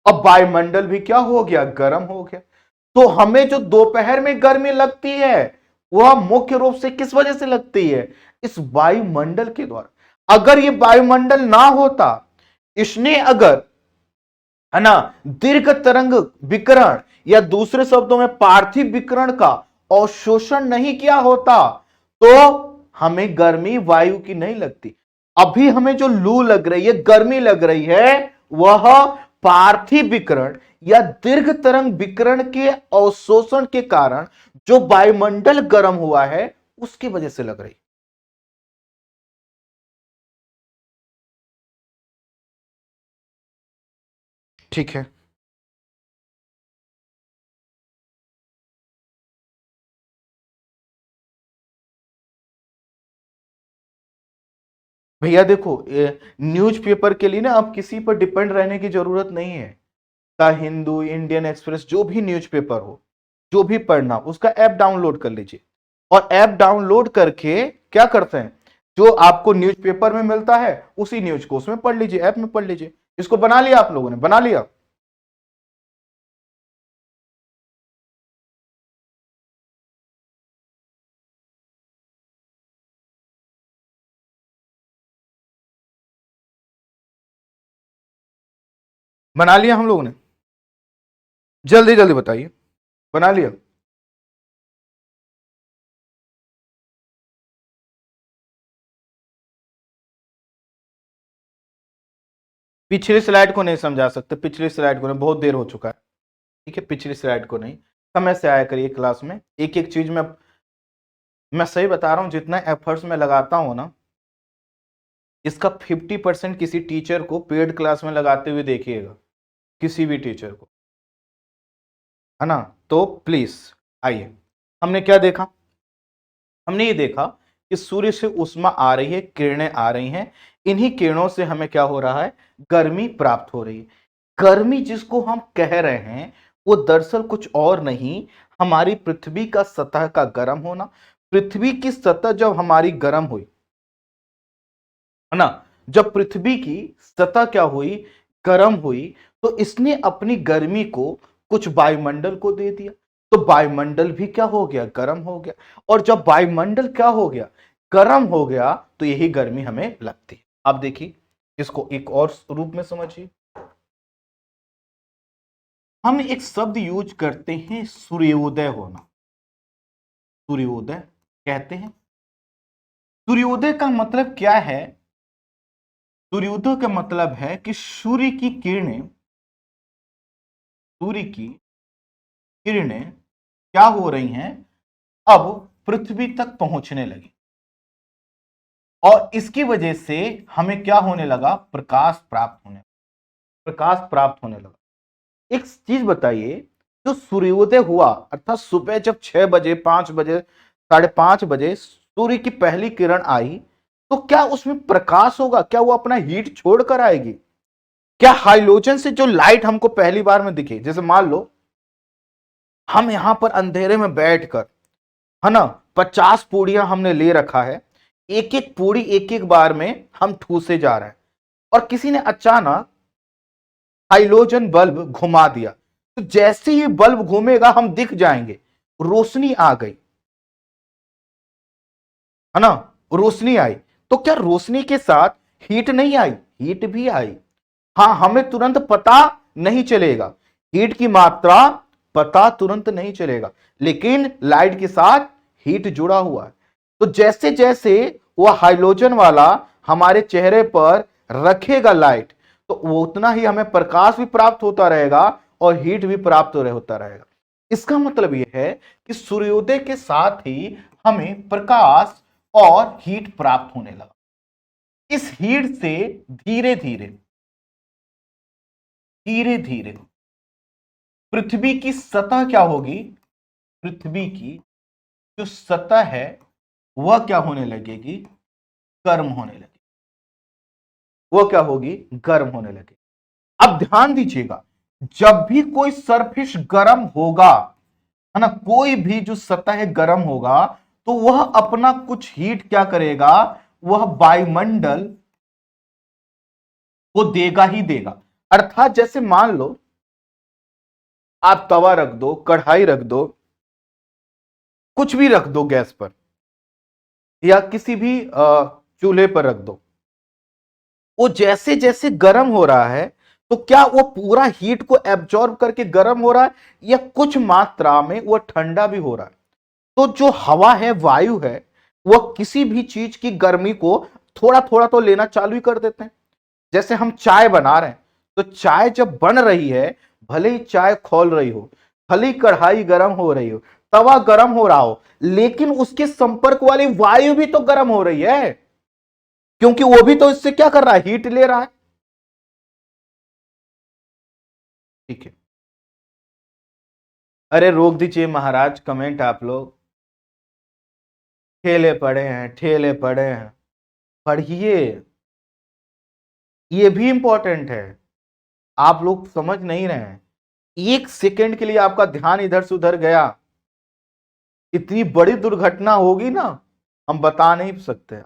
अब वायुमंडल भी क्या हो गया, गर्म हो गया। तो हमें जो दोपहर में गर्मी लगती है वह मुख्य रूप से किस वजह से लगती है, इस वायुमंडल के द्वारा। अगर ये वायुमंडल ना होता, इसने अगर, है ना, दीर्घ तरंग विकिरण या दूसरे शब्दों में पार्थिव विकिरण का अवशोषण नहीं किया होता तो हमें गर्मी वायु की नहीं लगती। अभी हमें जो लू लग रही है, गर्मी लग रही है, वह पार्थिव विकिरण या दीर्घ तरंग विकिरण के अवशोषण के कारण जो वायुमंडल गर्म हुआ है उसकी वजह से लग रही। ठीक है, भैया देखो, न्यूज़पेपर के लिए ना आप किसी पर डिपेंड रहने की जरूरत नहीं है। द हिंदू, इंडियन एक्सप्रेस, जो भी न्यूज़पेपर हो, जो भी पढ़ना, उसका ऐप डाउनलोड कर लीजिए और ऐप डाउनलोड करके क्या करते हैं, जो आपको न्यूज़पेपर में मिलता है उसी न्यूज को उसमें पढ़ लीजिए, ऐप में पढ़ लीजिए। इसको बना लिया आप लोगों ने, बना लिया? बना लिया हम लोगों ने? जल्दी जल्दी बताइए, बना लिया? पिछली स्लाइड को नहीं समझा सकते, पिछली स्लाइड को नहीं, बहुत देर हो चुका है। ठीक है, पिछली स्लाइड को नहीं, समय से आया करिए क्लास में, एक एक चीज में। मैं सही बता रहा हूं, जितना एफर्ट्स मैं लगाता हूं ना, इसका 50% किसी टीचर को पेड क्लास में लगाते हुए देखिएगा, किसी भी टीचर को, है ना। तो प्लीज आइए, हमने क्या देखा, हमने ये देखा कि सूर्य से ऊष्मा आ रही है, किरणें आ रही हैं, इन्हीं किरणों से हमें क्या हो रहा है, गर्मी प्राप्त हो रही है। गर्मी जिसको हम कह रहे हैं वो दरअसल कुछ और नहीं, हमारी पृथ्वी का सतह का गर्म होना। पृथ्वी की सतह जब हमारी गर्म हुई, है ना, जब पृथ्वी की सतह क्या हुई, गर्म हुई, तो इसने अपनी गर्मी को कुछ वायुमंडल को दे दिया। तो वायुमंडल भी क्या हो गया, गर्म हो गया। और जब वायुमंडल क्या हो गया, गर्म हो गया, तो यही गर्मी हमें लगती है। अब देखिए इसको एक और रूप में समझिए। हम एक शब्द यूज करते हैं, सूर्योदय होना। सूर्योदय कहते हैं। सूर्योदय का मतलब क्या है? सूर्योदय का मतलब है कि सूर्य की किरणें, सूर्य की किरणें क्या हो रही हैं, अब पृथ्वी तक पहुंचने लगी, और इसकी वजह से हमें क्या होने लगा, प्रकाश प्राप्त होने लगा। एक चीज बताइए, जो सूर्योदय हुआ अर्थात सुबह जब 6 बजे, 5 बजे, 5:30 बजे सूर्य की पहली किरण आई, तो क्या उसमें प्रकाश होगा? क्या वो अपना हीट छोड़कर आएगी? क्या हाइलोजन से जो लाइट हमको पहली बार में दिखे, जैसे मान लो हम यहां पर अंधेरे में बैठकर, है ना, 50 पूड़ियां हमने ले रखा है, एक एक पूड़ी एक एक बार में हम ठूसे जा रहे हैं, और किसी ने अचानक हाइलोजन बल्ब घुमा दिया, तो जैसे ही बल्ब घूमेगा हम दिख जाएंगे, रोशनी आ गई, है ना, रोशनी आई। तो क्या रोशनी के साथ हीट नहीं आई? हीट भी आई। हां, हमें तुरंत पता नहीं चलेगा, हीट की मात्रा पता तुरंत नहीं चलेगा, लेकिन लाइट के साथ हीट जुड़ा हुआ है। तो जैसे जैसे वह हाइड्रोजन वाला हमारे चेहरे पर रखेगा लाइट, तो उतना ही हमें प्रकाश भी प्राप्त होता रहेगा और हीट भी प्राप्त होता रहेगा। इसका मतलब यह है कि सूर्योदय के साथ ही हमें प्रकाश और हीट प्राप्त होने लगा। इस हीट से धीरे धीरे धीरे धीरे पृथ्वी की सतह क्या होगी, पृथ्वी की जो सतह है वह क्या होने लगेगी, गर्म होने लगेगी। वह क्या होगी, गर्म होने लगेगी। अब ध्यान दीजिएगा, जब भी कोई सरफेस गर्म होगा, है ना, कोई भी जो सतह है गर्म होगा, तो वह अपना कुछ हीट क्या करेगा, वह वायुमंडल को देगा ही देगा। अर्थात जैसे मान लो आप तवा रख दो, कढ़ाई रख दो, कुछ भी रख दो गैस पर या किसी भी चूल्हे पर रख दो, वो जैसे जैसे गर्म हो रहा है, तो क्या वो पूरा हीट को एब्जॉर्ब करके गर्म हो रहा है, या कुछ मात्रा में वो ठंडा भी हो रहा है? तो जो हवा है, वायु है, वह किसी भी चीज की गर्मी को थोड़ा थोड़ा तो लेना चालू ही कर देते हैं। जैसे हम चाय बना रहे हैं, तो चाय जब बन रही है, भले ही चाय खौल रही हो, भले ही कढ़ाई गर्म हो रही हो, तवा गर्म हो रहा हो, लेकिन उसके संपर्क वाली वायु भी तो गर्म हो रही है, क्योंकि वो भी तो इससे क्या कर रहा है, हीट ले रहा है। ठीक है, अरे रोक दीजिए महाराज कमेंट, आप लोग ठेले पड़े हैं, ठेले पड़े हैं, पढ़िए, ये भी इंपॉर्टेंट है। आप लोग समझ नहीं रहे हैं, एक सेकंड के लिए आपका ध्यान इधर से उधर गया, इतनी बड़ी दुर्घटना होगी ना, हम बता नहीं सकते।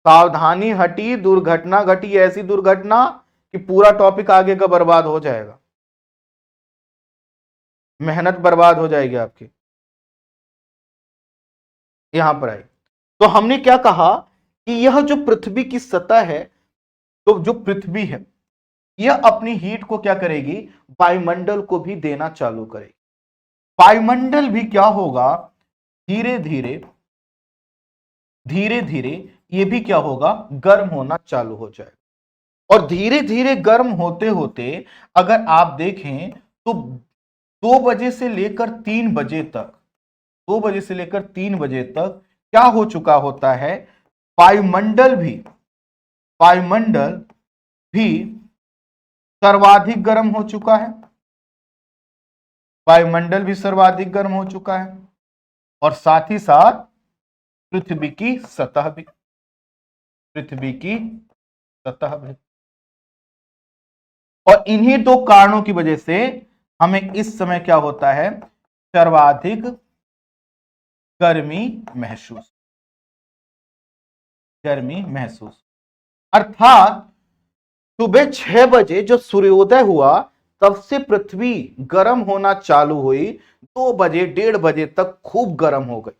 सावधानी हटी, दुर्घटना घटी, ऐसी दुर्घटना कि पूरा टॉपिक आगे का बर्बाद हो जाएगा, मेहनत बर्बाद हो जाएगी आपकी। यहां पर आई, तो हमने क्या कहा कि यह जो पृथ्वी की सतह है, तो जो पृथ्वी है यह अपनी हीट को क्या करेगी, वायुमंडल को भी देना चालू करेगी। वायुमंडल भी क्या होगा, धीरे धीरे धीरे धीरे ये भी क्या होगा, गर्म होना चालू हो जाएगा। और धीरे धीरे गर्म होते होते अगर आप देखें तो 2 बजे से लेकर 3 बजे तक, 2 बजे से लेकर 3 बजे तक क्या हो चुका होता है, वायुमंडल भी वायुमंडल भी सर्वाधिक गर्म हो चुका है, वायुमंडल भी सर्वाधिक गर्म हो चुका है, और साथ ही साथ पृथ्वी की सतह भी, पृथ्वी की सतह भी। और इन्हीं दो कारणों की वजह से हमें इस समय क्या होता है, सर्वाधिक गर्मी महसूस, गर्मी महसूस। अर्थात सुबह 6 बजे जो सूर्योदय हुआ, तब से पृथ्वी गर्म होना चालू हुई, 2 बजे 1:30 बजे तक खूब गर्म हो गई।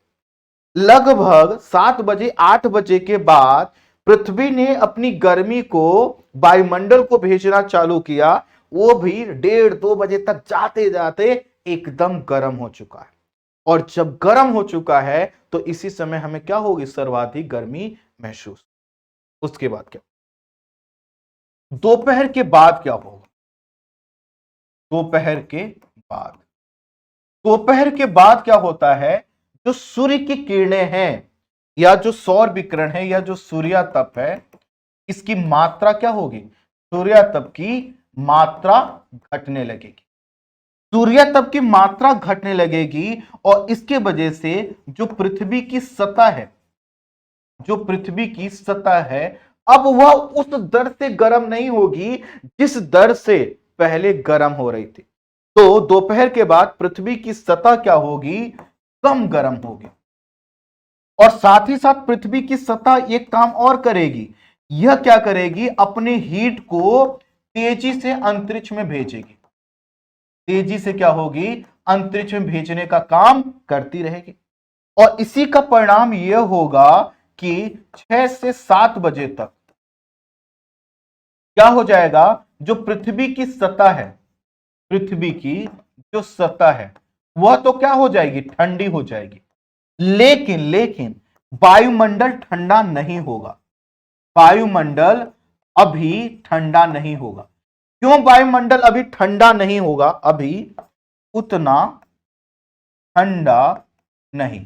लगभग 7 बजे 8 बजे के बाद पृथ्वी ने अपनी गर्मी को वायुमंडल को भेजना चालू किया। वो भी 1:30 2 बजे तक जाते जाते एकदम गर्म हो चुका है। और जब गर्म हो चुका है तो इसी समय हमें क्या होगी, सर्वाधिक गर्मी महसूस। उसके बाद क्या, दोपहर के बाद क्या होगा? दोपहर के बाद, दोपहर के बाद क्या होता है, जो सूर्य की किरणें हैं या जो सौर विकिरण है या जो सूर्यातप है, इसकी मात्रा क्या होगी, सूर्यातप की मात्रा घटने लगेगी। सूर्यातप की मात्रा घटने लगेगी और इसके वजह से जो पृथ्वी की सतह है, जो पृथ्वी की सतह है, अब वह उस दर से गर्म नहीं होगी जिस दर से पहले गर्म हो रही थी। तो दोपहर के बाद पृथ्वी की सतह क्या होगी, कम गर्म होगी। और साथ ही साथ पृथ्वी की सतह एक काम और करेगी, यह क्या करेगी, अपने हीट को तेजी से अंतरिक्ष में भेजेगी। तेजी से क्या होगी, अंतरिक्ष में भेजने का काम करती रहेगी। और इसी का परिणाम यह होगा कि 6 से 7 बजे तक क्या हो जाएगा, जो पृथ्वी की सतह है, पृथ्वी की जो सतह है वह तो क्या हो जाएगी, ठंडी हो जाएगी। लेकिन लेकिन वायुमंडल ठंडा नहीं होगा। वायुमंडल अभी ठंडा नहीं होगा। क्यों वायुमंडल अभी ठंडा नहीं होगा, अभी उतना ठंडा नहीं?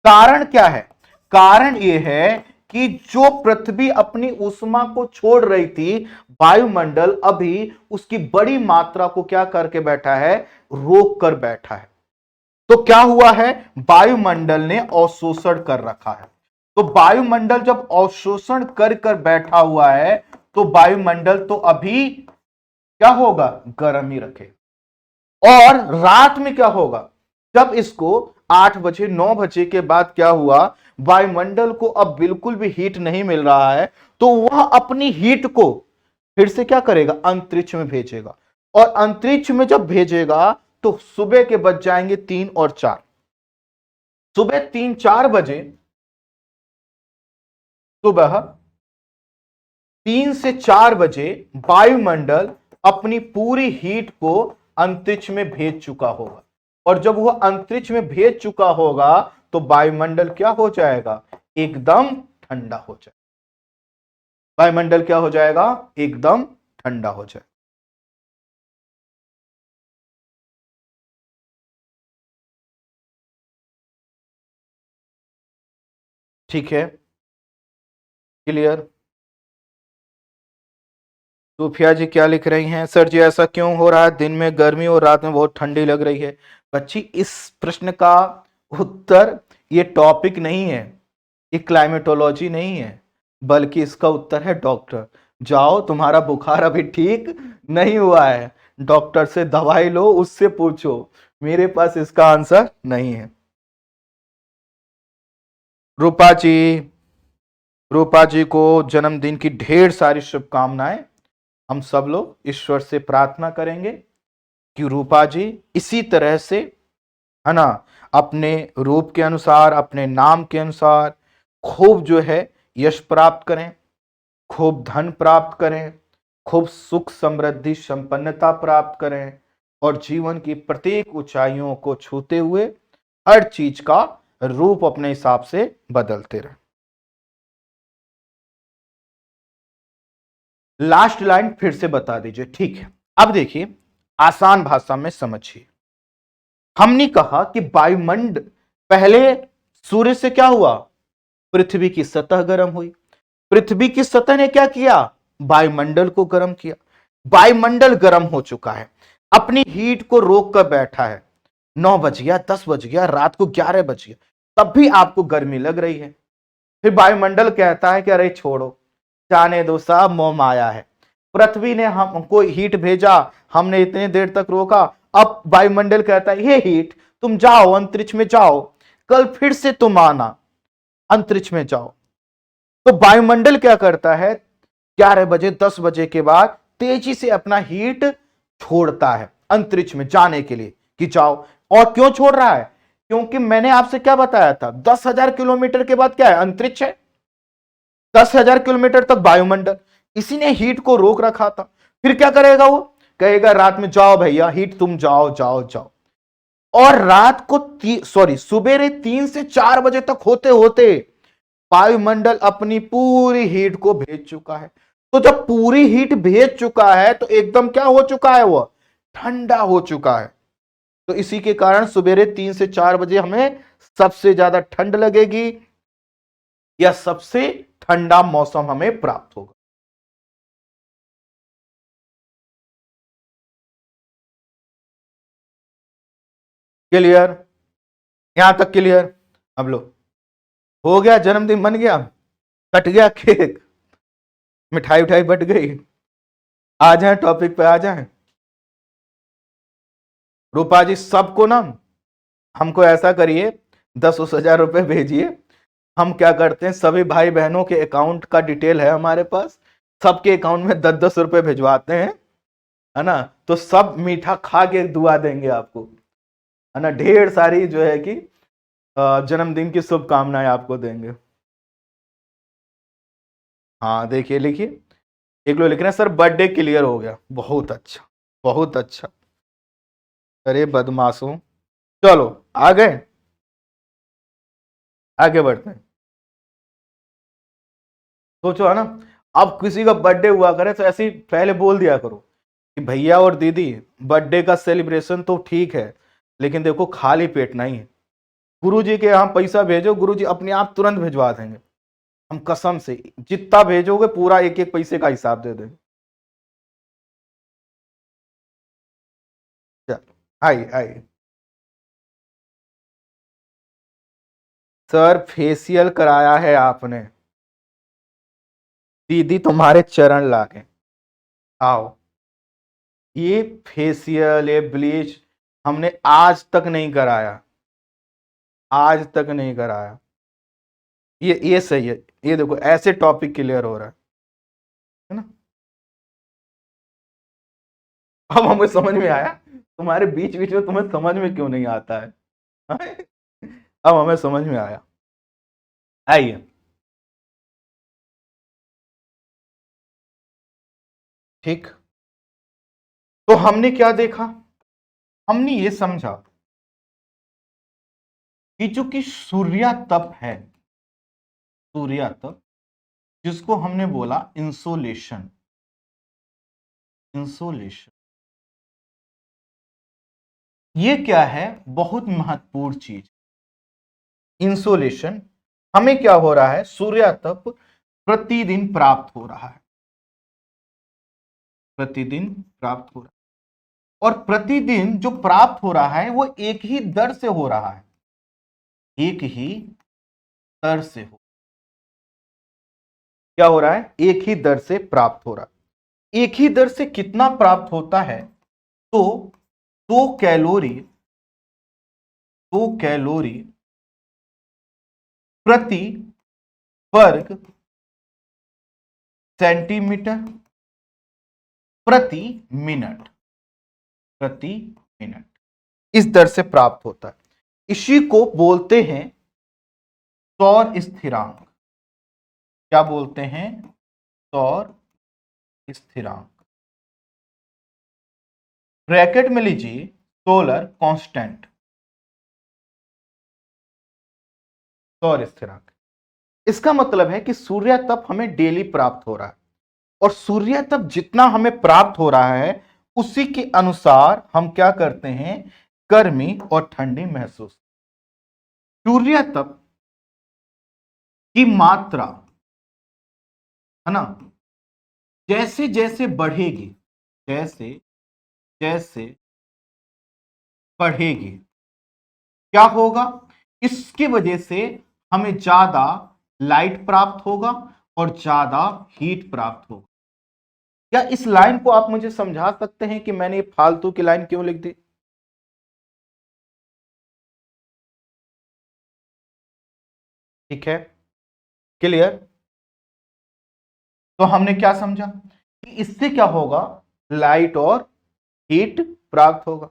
कारण क्या है? कारण यह है कि जो पृथ्वी अपनी ऊष्मा को छोड़ रही थी, वायुमंडल अभी उसकी बड़ी मात्रा को क्या करके बैठा है, रोक कर बैठा है। तो क्या हुआ है, वायुमंडल ने अवशोषण कर रखा है। तो वायुमंडल जब अवशोषण कर कर बैठा हुआ है तो वायुमंडल तो अभी क्या होगा, गर्म ही रखे। और रात में क्या होगा, जब इसको 8 बजे 9 बजे के बाद क्या हुआ, वायुमंडल को अब बिल्कुल भी हीट नहीं मिल रहा है, तो वह अपनी हीट को फिर से क्या करेगा, अंतरिक्ष में भेजेगा। और अंतरिक्ष में जब भेजेगा तो सुबह के बज जाएंगे 3 और 4। सुबह 3-4 बजे, सुबह 3 से 4 बजे वायुमंडल अपनी पूरी हीट को अंतरिक्ष में भेज चुका होगा। और जब वह अंतरिक्ष में भेज चुका होगा तो वायुमंडल क्या हो जाएगा, एकदम ठंडा हो जाएगा। वायुमंडल क्या हो जाएगा, एकदम ठंडा हो जाएगा। ठीक है, क्लियर? सूफिया जी क्या लिख रही हैं, सर जी ऐसा क्यों हो रहा है, दिन में गर्मी और रात में बहुत ठंडी लग रही है? बच्ची इस प्रश्न का उत्तर ये टॉपिक नहीं है, ये क्लाइमेटोलॉजी नहीं है, बल्कि इसका उत्तर है डॉक्टर। जाओ, तुम्हारा बुखार अभी ठीक नहीं हुआ है, डॉक्टर से दवाई लो, उससे पूछो, मेरे पास इसका आंसर नहीं है। रूपा जी, रूपा जी को जन्मदिन की ढेर सारी शुभकामनाएं। हम सब लोग ईश्वर से प्रार्थना करेंगे कि रूपा जी इसी तरह से, है ना, अपने रूप के अनुसार, अपने नाम के अनुसार खूब जो है यश प्राप्त करें, खूब धन प्राप्त करें, खूब सुख समृद्धि संपन्नता प्राप्त करें और जीवन की प्रत्येक ऊंचाइयों को छूते हुए हर चीज का रूप अपने हिसाब से बदलते रहे। लास्ट लाइन फिर से बता दीजिए, ठीक है? अब देखिए, आसान भाषा में समझिए। हमने कहा कि वायुमंडल, पहले सूर्य से क्या हुआ, पृथ्वी की सतह गर्म हुई। पृथ्वी की सतह ने क्या किया, वायुमंडल को गर्म किया। वायुमंडल गर्म हो चुका है, अपनी हीट को रोक कर बैठा है। 9 बज गया, 10 बज गया, रात को 11 बज गया, तब भी आपको गर्मी लग रही है। फिर वायुमंडल कहता है कि अरे छोड़ो, जाने दो साहब, मोह माया है। पृथ्वी ने हमको हीट भेजा, हमने इतने देर तक रोका, अब वायुमंडल कहता है ये हीट, तुम जाओ अंतरिक्ष में जाओ, कल फिर से तुम आना, अंतरिक्ष में जाओ। तो वायुमंडल क्या करता है, 11 बजे 10 बजे के बाद तेजी से अपना हीट छोड़ता है अंतरिक्ष में जाने के लिए कि जाओ। और क्यों छोड़ रहा है? क्योंकि मैंने आपसे क्या बताया था, 10,000 किलोमीटर के बाद क्या है? अंतरिक्ष है। 10,000 किलोमीटर तक वायुमंडल, इसी ने हीट को रोक रखा था। फिर क्या करेगा वो? कहेगा रात में जाओ भैया हीट, तुम जाओ जाओ जाओ। और रात को सुबेरे 3 से 4 बजे तक होते होते वायुमंडल अपनी पूरी हीट को भेज चुका है। तो जब पूरी हीट भेज चुका है तो एकदम क्या हो चुका है? वो ठंडा हो चुका है। तो इसी के कारण सुबेरे 3 से 4 बजे हमें सबसे ज्यादा ठंड लगेगी या सबसे ठंडा मौसम हमें प्राप्त होगा। क्लियर? यहां तक क्लियर? अब लो, हो गया, जन्मदिन बन गया, कट गया केक, मिठाई उठाई बट गई। आ जाए टॉपिक पे, आ जाए। रूपा जी सबको ना, हमको ऐसा करिए 10,000 रुपए भेजिए। हम क्या करते हैं, सभी भाई बहनों के अकाउंट का डिटेल है हमारे पास, सबके अकाउंट में 10-10 रुपए भिजवाते हैं, है ना। तो सब मीठा खा के दुआ देंगे आपको, है ना। ढेर सारी जो है कि जन्मदिन की शुभकामनाएं आपको देंगे। हाँ देखिए, लिखिए। एक लोग लिख रहे हैं सर बर्थडे क्लियर हो गया, बहुत अच्छा बहुत अच्छा। अरे बदमाशों, चलो आगे, आगे बढ़ते हैं। सोचो, है ना। अब किसी का बर्थडे हुआ करे तो ऐसे ही पहले बोल दिया करो कि भैया और दीदी, बर्थडे का सेलिब्रेशन तो ठीक है, लेकिन देखो खाली पेट नहीं है। गुरुजी के यहाँ पैसा भेजो, गुरुजी अपने आप तुरंत भिजवा देंगे। हम कसम से, जितना भेजोगे पूरा एक एक पैसे का हिसाब दे देंगे। चलो, आई आई। सर फेशियल कराया है आपने, दीदी तुम्हारे चरण लागे, आओ। ये फेशियल, ये ब्लीच हमने आज तक नहीं कराया, आज तक नहीं कराया। ये सही है। ये देखो ऐसे टॉपिक क्लियर हो रहा है ना। अब हमें समझ में आया, तुम्हारे बीच बीच में तुम्हें समझ में क्यों नहीं आता है। अब हमें समझ में आया। आइए, ठीक। तो हमने क्या देखा? हमने ये समझा कि जो कि सूर्या तप है, सूर्या तप, जिसको हमने बोला इंसोलेशन, इंसोलेशन, ये क्या है? बहुत महत्वपूर्ण चीज। इंसोलेशन हमें क्या हो रहा है? सूर्या तप प्रतिदिन प्राप्त हो रहा है, प्रतिदिन प्राप्त हो रहा है। और प्रतिदिन जो प्राप्त हो रहा है वो एक ही दर से हो रहा है, एक ही दर से हो, क्या हो रहा है? एक ही दर से प्राप्त हो रहा है। एक ही दर से कितना प्राप्त होता है? तो 2 कैलोरी, 2 कैलोरी प्रति वर्ग सेंटीमीटर प्रति मिनट, प्रति मिनट, इस दर से प्राप्त होता है। इसी को बोलते हैं सौर स्थिरांक। क्या बोलते हैं? सौर स्थिरांक। ब्रैकेट में लीजिए सोलर कांस्टेंट, सौर स्थिरांक। इसका मतलब है कि सूर्य तप हमें डेली प्राप्त हो रहा है, और सूर्य तप जितना हमें प्राप्त हो रहा है उसी के अनुसार हम क्या करते हैं? गर्मी और ठंडी महसूस। सूर्य तप की मात्रा, है ना, जैसे जैसे बढ़ेगी, जैसे जैसे बढ़ेगी, क्या होगा? इसकी वजह से हमें ज्यादा लाइट प्राप्त होगा और ज्यादा हीट प्राप्त होगा। क्या इस लाइन को आप मुझे समझा सकते हैं कि मैंने ये फालतू की लाइन क्यों लिख दी? ठीक है, क्लियर? तो हमने क्या समझा कि इससे क्या होगा? लाइट और हीट प्राप्त होगा।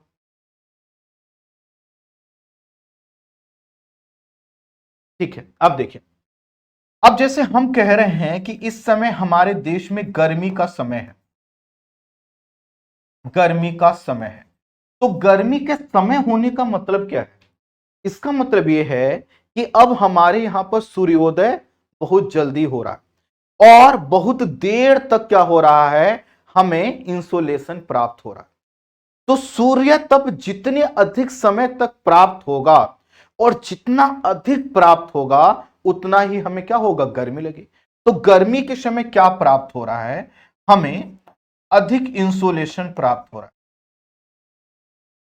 ठीक है, अब देखिए, अब जैसे हम कह रहे हैं कि इस समय हमारे देश में गर्मी का समय है, गर्मी का समय है, तो गर्मी के समय होने का मतलब क्या है? इसका मतलब यह है कि अब हमारे यहां पर सूर्योदय बहुत जल्दी हो रहा है और बहुत देर तक क्या हो रहा है, हमें इंसोलेशन प्राप्त हो रहा है। तो सूर्य तप जितने अधिक समय तक प्राप्त होगा और जितना अधिक प्राप्त होगा उतना ही हमें क्या होगा, गर्मी लगी। तो गर्मी के समय क्या प्राप्त हो रहा है, हमें अधिक इंसोलेशन प्राप्त हो रहा है,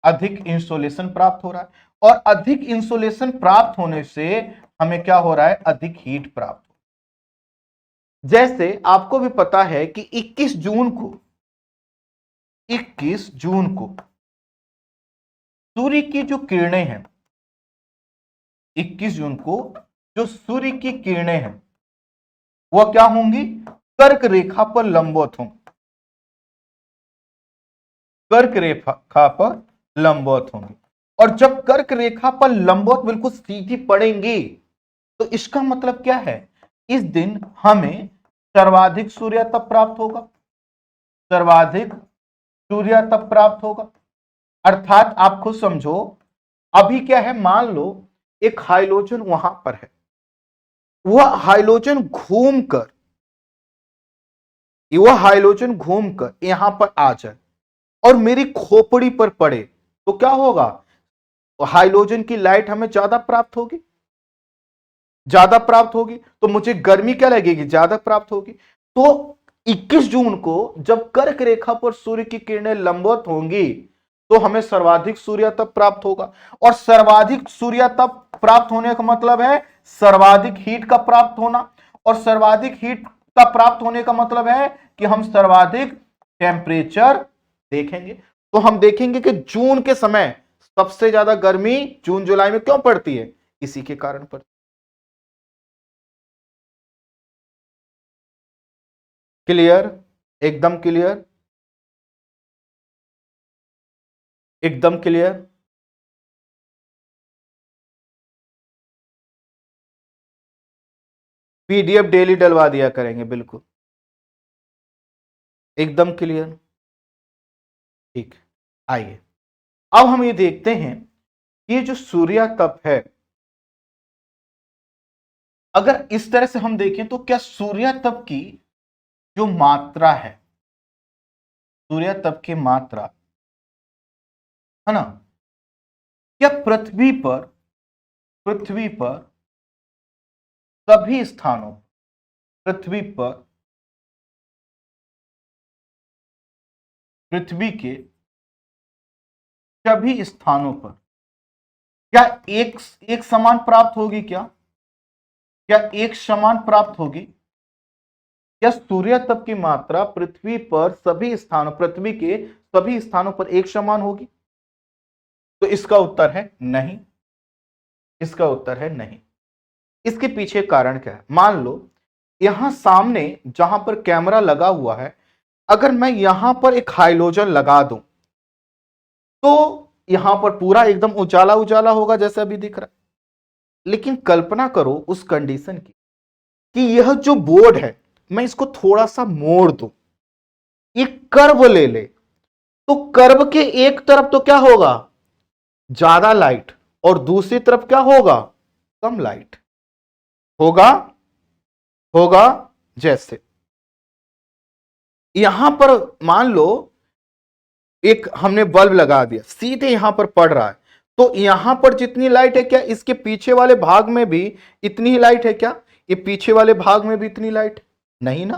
अधिक इंसोलेशन प्राप्त हो रहा है, और अधिक इंसोलेशन प्राप्त होने से हमें क्या हो रहा है, अधिक हीट प्राप्त हो। जैसे आपको भी पता है कि 21 जून को 21 जून को सूर्य की जो किरणें हैं, 21 जून को जो सूर्य की किरणें हैं वह क्या होंगी, कर्क रेखा पर लंबवत होंगी, कर्क रेखा पर लंबवत होंगी। और जब कर्क रेखा पर लंबवत बिल्कुल सीधी पड़ेंगी तो इसका मतलब क्या है, इस दिन हमें सर्वाधिक सूर्य तप प्राप्त होगा, सर्वाधिक सूर्य तप प्राप्त होगा। अर्थात आप खुद समझो, अभी क्या है, मान लो एक हाइड्रोजन वहां पर है, वह हाइड्रोजन घूमकर यहां पर आ जाए और मेरी खोपड़ी पर पड़े तो क्या होगा, हाइड्रोजन की लाइट हमें ज्यादा प्राप्त होगी, ज्यादा प्राप्त होगी, तो मुझे गर्मी क्या लगेगी, ज्यादा प्राप्त होगी। तो 21 जून को जब कर्क रेखा पर सूर्य की किरणें लंबवत होंगी तो हमें सर्वाधिक सूर्य तप प्राप्त होगा, और सर्वाधिक सूर्य तप प्राप्त होने का मतलब है सर्वाधिक हीट का प्राप्त होना, और सर्वाधिक हीट का प्राप्त होने का मतलब है कि हम सर्वाधिक टेम्परेचर देखेंगे। तो हम देखेंगे कि जून के समय सबसे ज्यादा गर्मी जून जुलाई में क्यों पड़ती है, इसी के कारण पड़ती है। क्लियर, एकदम क्लियर, एकदम क्लियर। पीडीएफ डेली डलवा दिया करेंगे, बिल्कुल एकदम क्लियर। ठीक, आइए अब हम ये देखते हैं, ये जो सूर्य तप है, अगर इस तरह से हम देखें तो क्या सूर्य तप की जो मात्रा है, सूर्य तप की मात्रा है ना, क्या पृथ्वी पर सभी स्थानों, पृथ्वी पर, पृथ्वी के सभी स्थानों पर क्या एक एक समान प्राप्त होगी, क्या एक समान प्राप्त होगी, क्या सूर्य तप की मात्रा पृथ्वी पर सभी स्थानों, पृथ्वी के सभी स्थानों पर एक समान होगी? तो इसका उत्तर है नहीं, इसका उत्तर है नहीं। इसके पीछे कारण क्या है, मान लो यहां सामने जहां पर कैमरा लगा हुआ है, अगर मैं यहां पर एक हाइड्रोजन लगा दूं तो यहां पर पूरा एकदम उजाला उजाला होगा जैसे अभी दिख रहा है। लेकिन कल्पना करो उस कंडीशन की कि यह जो बोर्ड है मैं इसको थोड़ा सा मोड़ दूं, एक कर्व ले ले, तो कर्व के एक तरफ तो क्या होगा, ज्यादा लाइट, और दूसरी तरफ क्या होगा, कम लाइट होगा, होगा। जैसे यहां पर मान लो एक हमने बल्ब लगा दिया, सीधे यहां पर पड़ रहा है, तो यहां पर जितनी लाइट है क्या इसके पीछे वाले भाग में भी इतनी ही लाइट है क्या, ये पीछे वाले भाग में भी इतनी लाइट नहीं ना।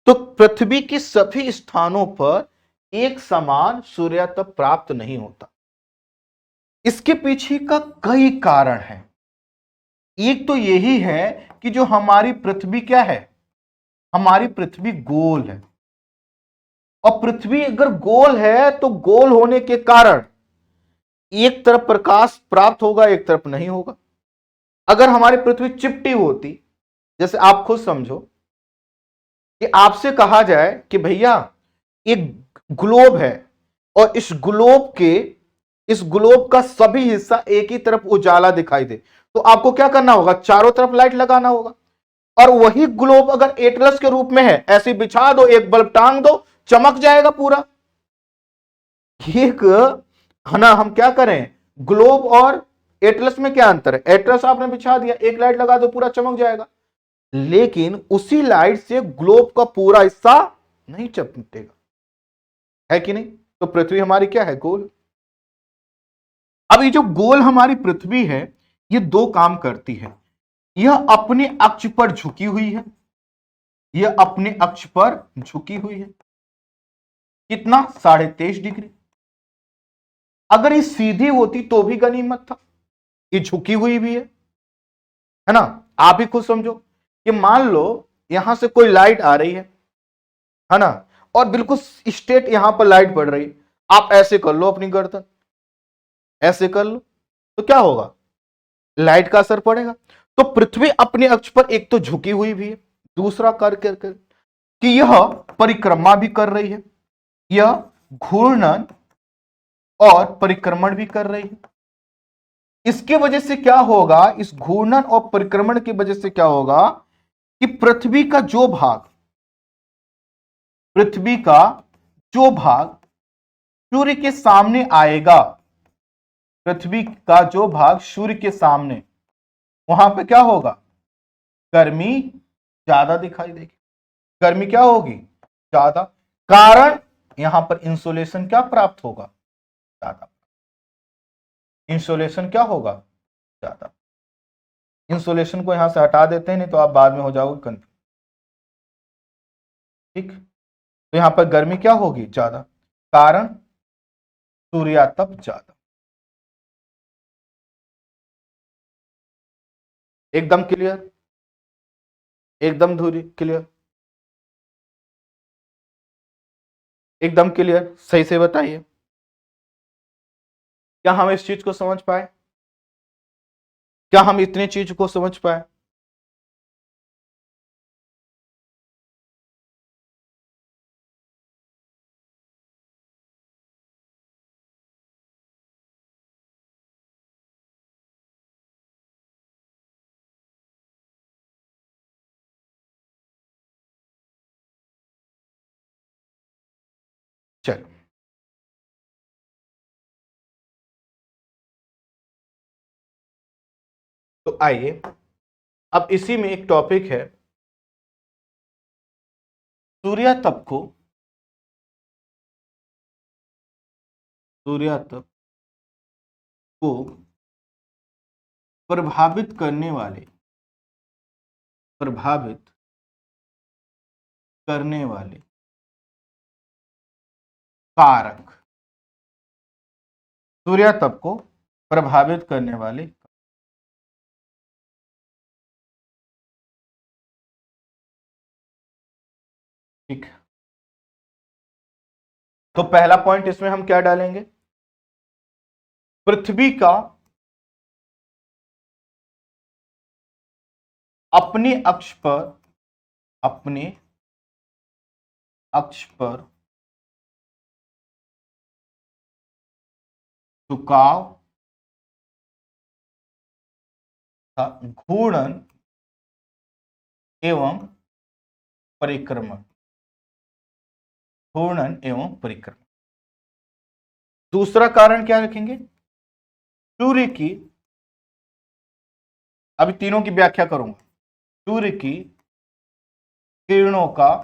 तो पृथ्वी के सभी स्थानों पर एक समान सूर्य तप प्राप्त नहीं होता। इसके पीछे का कई कारण है। एक तो यही है कि जो हमारी पृथ्वी क्या है, हमारी पृथ्वी गोल है, और पृथ्वी अगर गोल है तो गोल होने के कारण एक तरफ प्रकाश प्राप्त होगा, एक तरफ नहीं होगा। अगर हमारी पृथ्वी चिपटी होती, जैसे आप खुद समझो कि आपसे कहा जाए कि भैया एक ग्लोब है, और इस ग्लोब का सभी हिस्सा एक ही तरफ उजाला दिखाई दे, तो आपको क्या करना होगा, चारों तरफ लाइट लगाना होगा। और वही ग्लोब अगर एटलस के रूप में है, ऐसे बिछा दो, एक बल्ब टांग दो, चमक जाएगा पूरा। एक है ना, हम क्या करें, ग्लोब और एटलस में क्या अंतर है, एटलस आपने बिछा दिया, एक लाइट लगा दो, पूरा चमक जाएगा। लेकिन उसी लाइट से ग्लोब का पूरा हिस्सा नहीं चमकेगा, है कि नहीं। तो पृथ्वी हमारी क्या है, गोल। अब ये जो गोल हमारी पृथ्वी है, ये दो काम करती है। यह अपने अक्ष पर झुकी हुई है, यह अपने अक्ष पर झुकी हुई है, कितना, 23.5 डिग्री। अगर ये सीधी होती तो भी गनीमत था, ये झुकी हुई भी है ना। आप ही खुद समझो कि मान लो यहां से कोई लाइट आ रही है ना, और बिल्कुल स्ट्रेट यहां पर लाइट पड़ रही, आप ऐसे कर लो अपनी गर्दन, ऐसे कर लो, तो क्या होगा, लाइट का असर पड़ेगा। तो पृथ्वी अपने अक्ष पर एक तो झुकी हुई भी है, दूसरा कर कि यह परिक्रमा भी कर रही है, यह घूर्णन और परिक्रमण भी कर रही है। इसके वजह से क्या होगा, इस घूर्णन और परिक्रमण की वजह से क्या होगा कि पृथ्वी का जो भाग सूर्य के सामने आएगा, पृथ्वी का जो भाग सूर्य के सामने, वहां पे क्या होगा, गर्मी ज्यादा दिखाई देगी, गर्मी क्या होगी, ज्यादा। कारण यहां पर इंसोलेशन क्या प्राप्त होगा, ज्यादा। इंसोलेशन क्या होगा, ज्यादा। इंसोलेशन को यहां से हटा देते हैं, नहीं तो आप बाद में हो जाओगे कंफ्यूज। ठीक, तो यहां पर गर्मी क्या होगी, ज्यादा, कारण सूर्यातप ज्यादा। एकदम क्लियर, एकदम धूरी क्लियर, एकदम क्लियर, सही से बताइए, क्या हम इस चीज को समझ पाए, क्या हम इतनी चीज को समझ पाए। चलो, तो आइए अब इसी में एक टॉपिक है, सूर्यातप को प्रभावित करने वाले कारक, सूर्यातप को प्रभावित करने वाले, ठीक है। तो पहला पॉइंट इसमें हम क्या डालेंगे, पृथ्वी का अपने अक्ष पर झुकाव का घूर्णन एवं परिक्रमण, घूर्णन एवं परिक्रमण। दूसरा कारण क्या रखेंगे, सूर्य की, अभी तीनों की व्याख्या करूंगा, सूर्य की किरणों का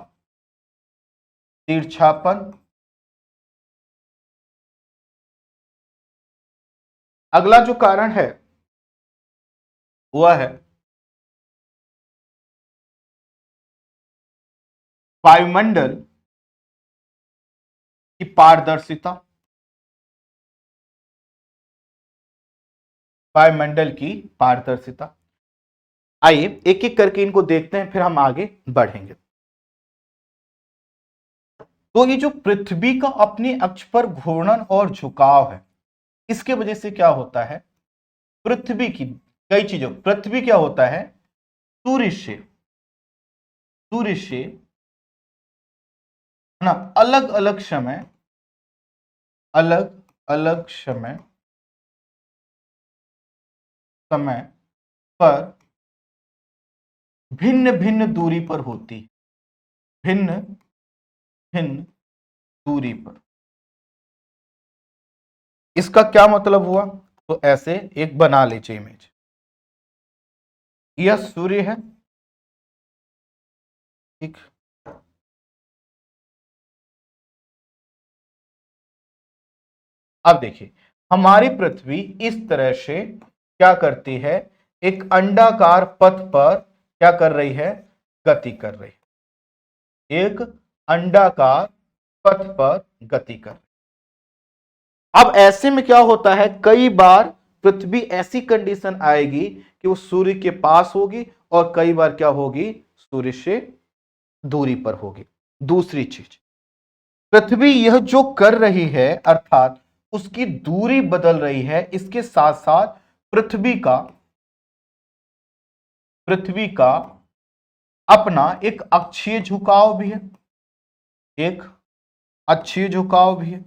तिरछापन, अगला जो कारण है वह है वायुमंडल की पारदर्शिता, वायुमंडल की पारदर्शिता। आइए एक एक करके इनको देखते हैं, फिर हम आगे बढ़ेंगे। तो ये जो पृथ्वी का अपने अक्ष पर घूर्णन और झुकाव है, इसके वजह से क्या होता है, पृथ्वी की कई चीजों, पृथ्वी क्या होता है, सूर्य से है ना अलग अलग समय अलग अलग समय समय पर भिन्न भिन्न दूरी पर होती है, भिन्न भिन्न दूरी पर। इसका क्या मतलब हुआ? तो ऐसे एक बना लीजिए इमेज। यह सूर्य है, ठीक। अब देखिए हमारी पृथ्वी इस तरह से क्या करती है, एक अंडाकार पथ पर क्या कर रही है, गति कर रही है, एक अंडाकार पथ पर गति कर रही है। अब ऐसे में क्या होता है, कई बार पृथ्वी ऐसी कंडीशन आएगी कि वो सूर्य के पास होगी और कई बार क्या होगी, सूर्य से दूरी पर होगी। दूसरी चीज, पृथ्वी यह जो कर रही है अर्थात उसकी दूरी बदल रही है, इसके साथ साथ पृथ्वी का अपना एक अक्षीय झुकाव भी है, एक अक्षीय झुकाव भी है।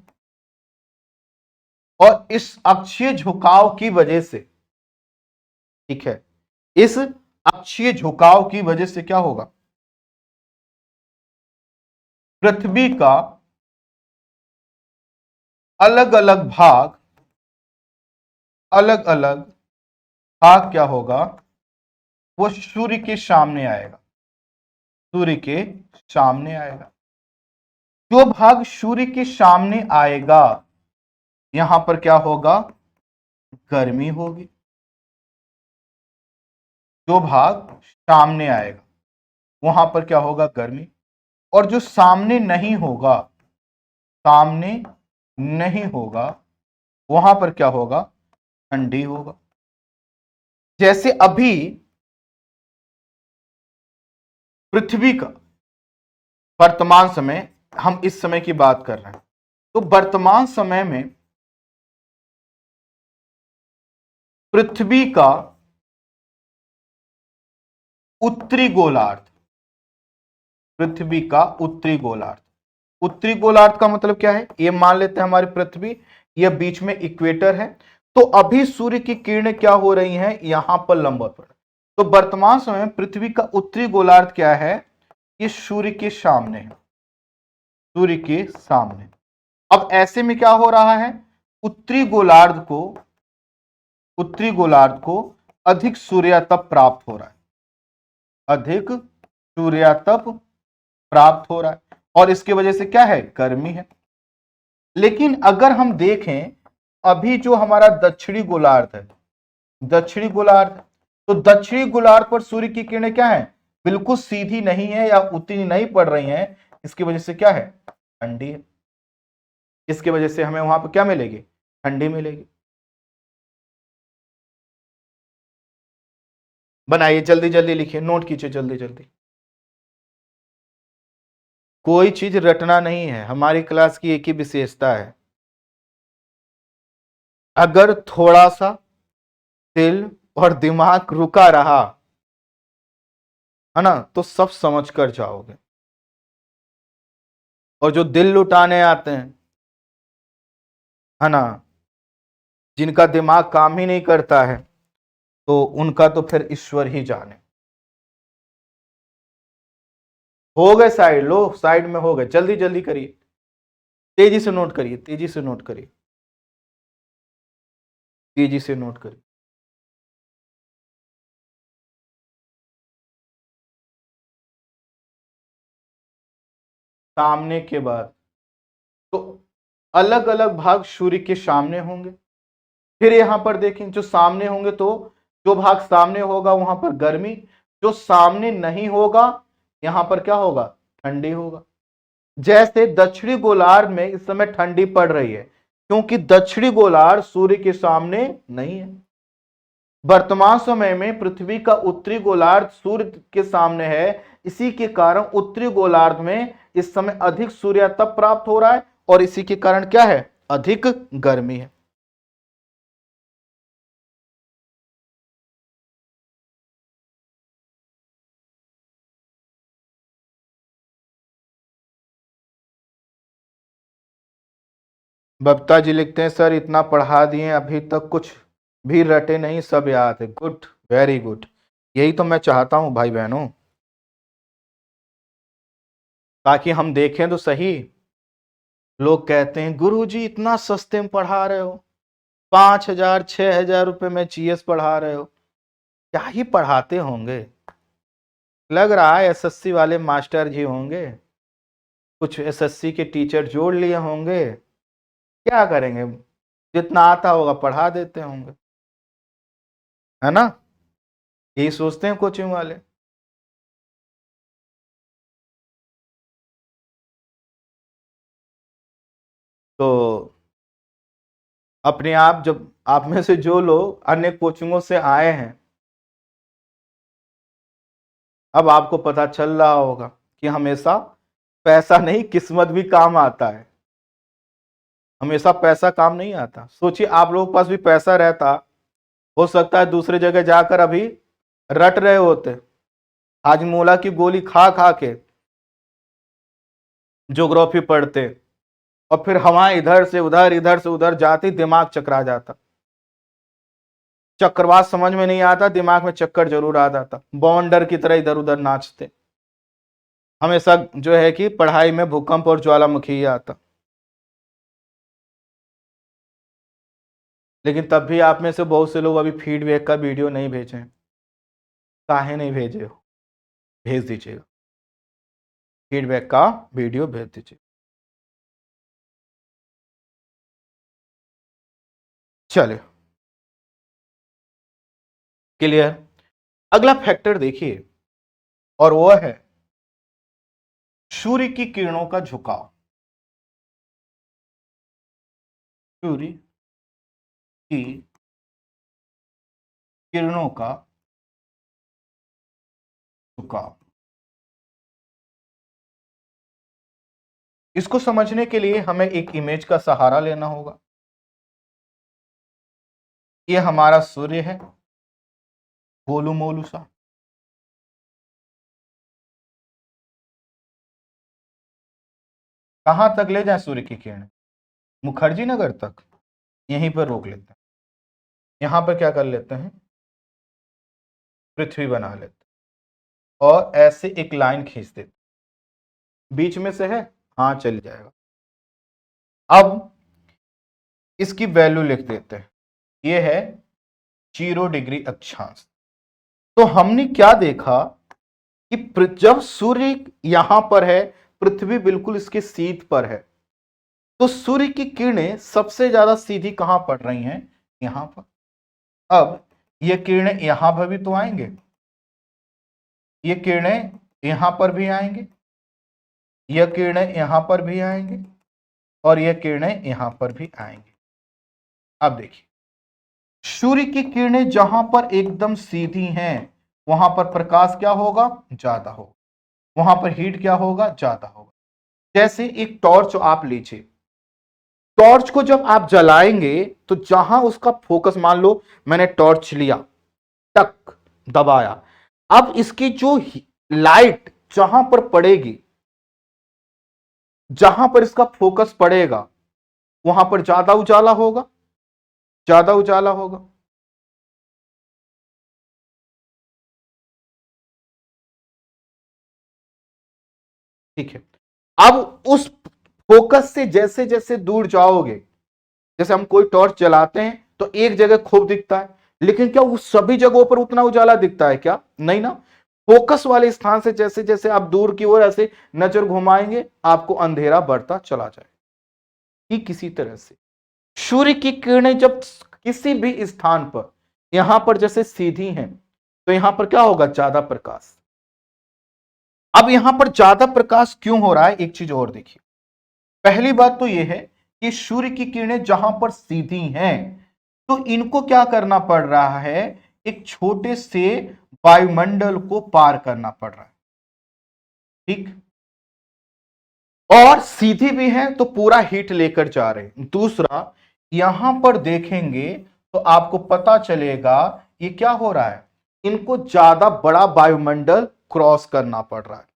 और इस अक्षीय झुकाव की वजह से, ठीक है, इस अक्षीय झुकाव की वजह से क्या होगा, पृथ्वी का अलग अलग भाग क्या होगा, वो सूर्य के सामने आएगा, सूर्य के सामने आएगा। जो भाग सूर्य के सामने आएगा यहां पर क्या होगा, गर्मी होगी। जो भाग सामने आएगा वहां पर क्या होगा, गर्मी। और जो सामने नहीं होगा वहां पर क्या होगा, ठंडी होगा। जैसे अभी पृथ्वी का वर्तमान समय, हम इस समय की बात कर रहे हैं, तो वर्तमान समय में पृथ्वी का उत्तरी गोलार्ध, पृथ्वी का उत्तरी गोलार्ध, उत्तरी गोलार्ध का मतलब क्या है, ये मान लेते हैं हमारी पृथ्वी, यह बीच में इक्वेटर है। तो अभी सूर्य की किरणें क्या हो रही हैं, यहां पर लंबवत पर। तो वर्तमान समय में पृथ्वी का उत्तरी गोलार्ध क्या है, ये सूर्य के सामने है, सूर्य के सामने। अब ऐसे में क्या हो रहा है, उत्तरी गोलार्ध को अधिक सूर्यातप प्राप्त हो रहा है, अधिक सूर्यातप प्राप्त हो रहा है, और इसकी वजह से क्या है, गर्मी है। लेकिन अगर हम देखें अभी जो हमारा दक्षिणी गोलार्ध है, दक्षिणी गोलार्ध, तो दक्षिणी गोलार्ध पर सूर्य की किरणें क्या है, बिल्कुल सीधी नहीं है या उतनी नहीं पड़ रही हैं। इसकी वजह से क्या है, ठंडी है। इसकी वजह से हमें वहां पर क्या मिलेगी, ठंडी मिलेगी। बनाइए, जल्दी जल्दी लिखिए, नोट कीजिए जल्दी जल्दी। कोई चीज रटना नहीं है, हमारी क्लास की एक ही विशेषता है, अगर थोड़ा सा दिल और दिमाग रुका रहा है ना, तो सब समझ कर जाओगे। और जो दिल लुटाने आते हैं, है ना, जिनका दिमाग काम ही नहीं करता है, तो उनका तो फिर ईश्वर ही जाने। हो गए साइड, लो साइड में हो गए, जल्दी जल्दी करिए, तेजी से नोट करिए, तेजी से नोट करिए, तेजी से नोट करिए। सामने के बाद, तो अलग अलग भाग सूर्य के सामने होंगे। फिर यहां पर देखें, जो सामने होंगे तो जो भाग सामने होगा वहां पर गर्मी, जो सामने नहीं होगा यहां पर क्या होगा, ठंडी होगा। जैसे दक्षिणी गोलार्ध में इस समय ठंडी पड़ रही है, क्योंकि दक्षिणी गोलार्ध सूर्य के सामने नहीं है। वर्तमान समय में पृथ्वी का उत्तरी गोलार्ध सूर्य के सामने है, इसी के कारण उत्तरी गोलार्ध में इस समय अधिक सूर्यातप प्राप्त हो रहा है, और इसी के कारण क्या है, अधिक गर्मी है। बबता जी लिखते हैं सर इतना पढ़ा दिए अभी तक कुछ भी रटे नहीं, सब याद है। Good, very good. यही तो मैं चाहता हूं भाई बहनों, ताकि हम देखें तो सही। लोग कहते हैं गुरुजी इतना सस्ते में पढ़ा रहे हो, 5,000 6,000 रुपए में जीएस पढ़ा रहे हो, क्या ही पढ़ाते होंगे। लग रहा है एसएससी वाले मास्टर जी होंगे, कुछ एसएससी के टीचर जोड़ लिए होंगे, क्या करेंगे, जितना आता होगा पढ़ा देते होंगे, है ना। यही सोचते हैं कोचिंग वाले। तो अपने आप, जब आप में से जो लोग अन्य कोचिंगों से आए हैं, अब आपको पता चल रहा होगा कि हमेशा पैसा नहीं किस्मत भी काम आता है। हमेशा पैसा काम नहीं आता। सोचिए आप लोगों के पास भी पैसा रहता, हो सकता है दूसरी जगह जाकर अभी रट रहे होते, हाजमोला की गोली खा खा के ज्योग्राफी पढ़ते, और फिर हवा इधर से उधर जाती, दिमाग चकरा जाता। चक्रवात समझ में नहीं आता, दिमाग में चक्कर जरूर आ जाता, बवंडर की तरह इधर उधर नाचते। हमेशा जो है कि पढ़ाई में भूकंप और ज्वालामुखी ही आता। लेकिन तब भी आप में से बहुत से लोग अभी फीडबैक का वीडियो नहीं भेजे। काहे नहीं भेजे हो, भेज दीजिएगा, फीडबैक का वीडियो भेज दीजिए। चलिए, क्लियर। अगला फैक्टर देखिए, और वो है सूर्य की किरणों का झुकाव। सूर्य की किरणों का झुकाव, इसको समझने के लिए हमें एक इमेज का सहारा लेना होगा। ये हमारा सूर्य है, गोलू मोलू सा। कहां तक ले जाए सूर्य की किरणें? मुखर्जी नगर तक। यहीं पर रोक लेते हैं। यहां पर क्या कर लेते हैं, पृथ्वी बना लेते हैं और ऐसे एक लाइन खींच देते, बीच में से है, हाँ चल जाएगा। अब इसकी वैल्यू लिख देते हैं, ये है 0 डिग्री अक्षांश। तो हमने क्या देखा कि जब सूर्य यहां पर है, पृथ्वी बिल्कुल इसके सीध पर है, तो सूर्य की किरणें सबसे ज्यादा सीधी कहां पड़ रही हैं, यहां पर। अब ये किरणें यहां पर भी तो आएंगे, ये किरणें यहां पर भी आएंगे, यह किरणें यहां पर भी आएंगे, और यह किरणें यहां पर भी आएंगे। अब देखिए, सूर्य की किरणें जहां पर एकदम सीधी हैं, वहां पर प्रकाश क्या होगा, ज्यादा होगा, वहां पर हीट क्या होगा, ज्यादा होगा। जैसे एक टॉर्च आप लीजिए, टॉर्च को जब आप जलाएंगे तो जहां उसका फोकस, मान लो मैंने टॉर्च लिया, टक दबाया, अब इसकी जो लाइट जहां पर पड़ेगी, जहां पर इसका फोकस पड़ेगा, वहां पर ज्यादा उजाला होगा, ज्यादा उजाला होगा। ठीक है। अब उस फोकस से जैसे जैसे दूर जाओगे, जैसे हम कोई टॉर्च जलाते हैं तो एक जगह खूब दिखता है, लेकिन क्या उस सभी जगहों पर उतना उजाला दिखता है क्या, नहीं ना। फोकस वाले स्थान से जैसे जैसे आप दूर की ओर ऐसे नजर घुमाएंगे, आपको अंधेरा बढ़ता चला जाए। ठीक किसी तरह से सूर्य की किरणें जब किसी भी स्थान पर, यहां पर जैसे सीधी हैं, तो यहां पर क्या होगा, ज्यादा प्रकाश। अब यहां पर ज्यादा प्रकाश क्यों हो रहा है, एक चीज और देखिए। पहली बात तो यह है कि सूर्य की किरणें जहां पर सीधी हैं, तो इनको क्या करना पड़ रहा है, एक छोटे से वायुमंडल को पार करना पड़ रहा है। ठीक, और सीधी भी है तो पूरा हीट लेकर जा रहे हैं। दूसरा, यहां पर देखेंगे तो आपको पता चलेगा ये क्या हो रहा है, इनको ज्यादा बड़ा वायुमंडल क्रॉस करना पड़ रहा है।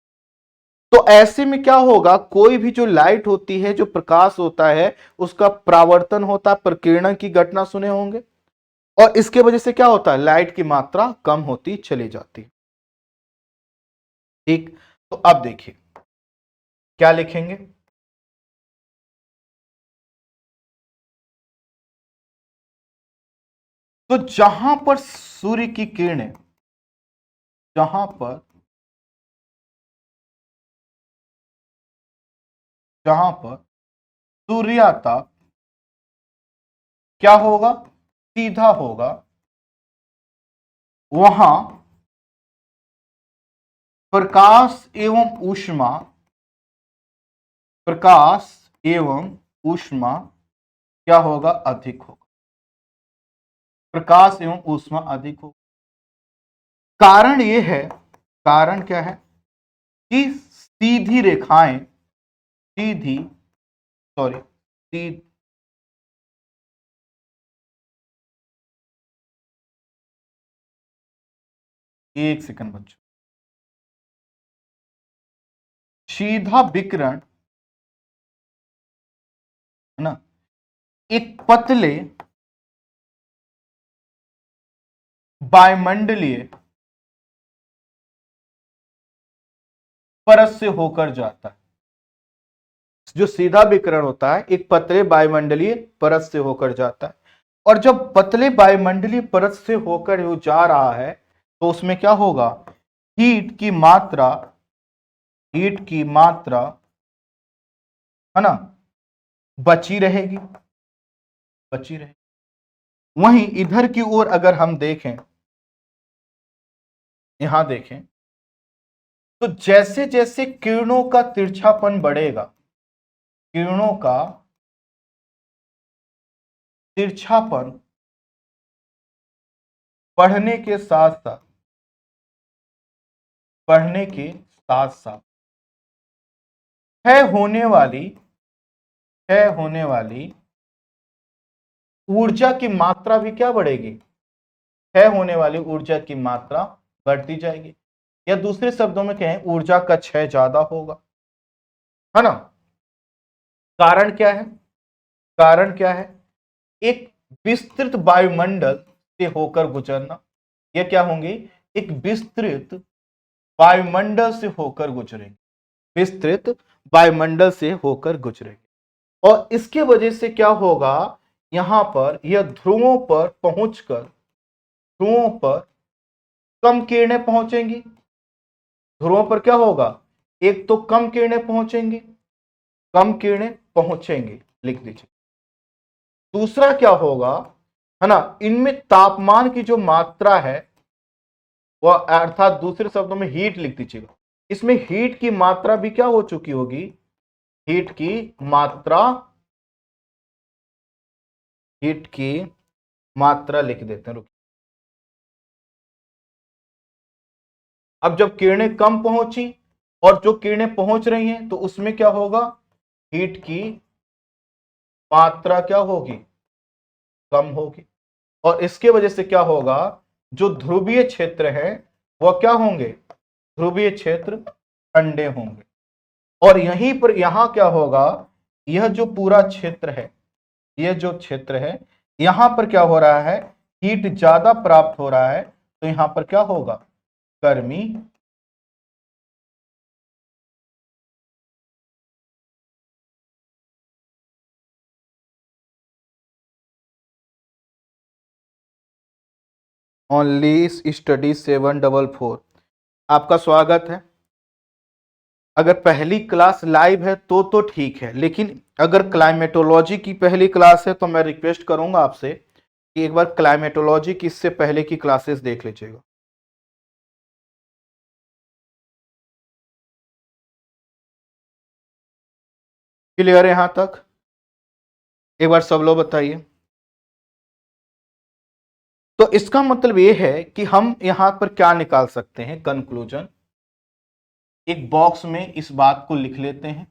तो ऐसे में क्या होगा, कोई भी जो लाइट होती है, जो प्रकाश होता है, उसका परावर्तन होता है, प्रकीर्णन की घटना सुने होंगे, और इसके वजह से क्या होता है, लाइट की मात्रा कम होती चली जाती है। ठीक, तो अब देखिए क्या लिखेंगे। तो जहां पर सूर्य की किरणें, जहां पर जहां पर सूर्याताप क्या होगा, सीधा होगा, वहां प्रकाश एवं ऊष्मा, प्रकाश एवं ऊष्मा क्या होगा, अधिक होगा। प्रकाश एवं ऊष्मा अधिक होगा। कारण यह है, कारण क्या है कि सीधी रेखाएं, सीधी, सॉरी, एक सेकंड बच्चों, सीधा विकिरण है ना, एक पतले वायुमंडलीय परत से होकर जाता है। जो सीधा विकिरण होता है एक पतले वायुमंडलीय परत से होकर जाता है, और जब पतले वायुमंडलीय परत से होकर वो जा रहा है तो उसमें क्या होगा, हीट की मात्रा, हीट की मात्रा है ना बची रहेगी, बची रहेगी। वहीं इधर की ओर अगर हम देखें, यहां देखें, तो जैसे जैसे किरणों का तिरछापन बढ़ेगा, किरणों का तिरछापन बढ़ने के साथ साथ, बढ़ने के साथ साथ क्षय होने वाली ऊर्जा की मात्रा भी क्या बढ़ेगी, क्षय होने वाली ऊर्जा की मात्रा बढ़ती जाएगी, या दूसरे शब्दों में कहें ऊर्जा का क्षय ज्यादा होगा, है ना। कारण क्या है, कारण क्या है, एक विस्तृत वायुमंडल से होकर गुजरना, यह क्या होंगे, एक विस्तृत वायुमंडल से होकर गुजरेंगे, विस्तृत वायुमंडल से होकर गुजरेंगे, और इसके वजह से क्या होगा, यहां पर यह ध्रुवों पर पहुंचकर, ध्रुवों पर कम किरणें पहुंचेंगी, ध्रुवों पर क्या होगा, एक तो कम किरणें पहुंचेंगी, कम किरणें पहुंचेंगी, लिख दीजिए। दूसरा क्या होगा, है ना, इनमें तापमान की जो मात्रा है वह, अर्थात दूसरे शब्दों में हीट लिख दीजिएगा, इसमें हीट की मात्रा भी क्या हो चुकी होगी, हीट की मात्रा, हीट की मात्रा लिख देते हैं, रुकिए। अब जब किरणें कम पहुंची और जो किरणें पहुंच रही हैं तो उसमें क्या होगा, हीट की मात्रा क्या होगी, कम होगी, और इसके वजह से क्या होगा, जो ध्रुवीय क्षेत्र है वह क्या होंगे, ध्रुवीय क्षेत्र ठंडे होंगे, और यहीं पर यहां क्या होगा, यह जो पूरा क्षेत्र है, यह जो क्षेत्र है, यहां पर क्या हो रहा है, हीट ज्यादा प्राप्त हो रहा है, तो यहां पर क्या होगा, गर्मी, ओनली स्टडी 744, आपका स्वागत है। अगर पहली क्लास लाइव है तो ठीक है, लेकिन अगर क्लाइमेटोलॉजी की पहली क्लास है तो मैं रिक्वेस्ट करूंगा आपसे कि एक बार क्लाइमेटोलॉजी की इससे पहले की क्लासेस देख लीजिएगा। क्लियर है यहां तक, एक बार सब लोग बताइए। तो इसका मतलब यह है कि हम यहां पर क्या निकाल सकते हैं, कंक्लूजन, एक बॉक्स में इस बात को लिख लेते हैं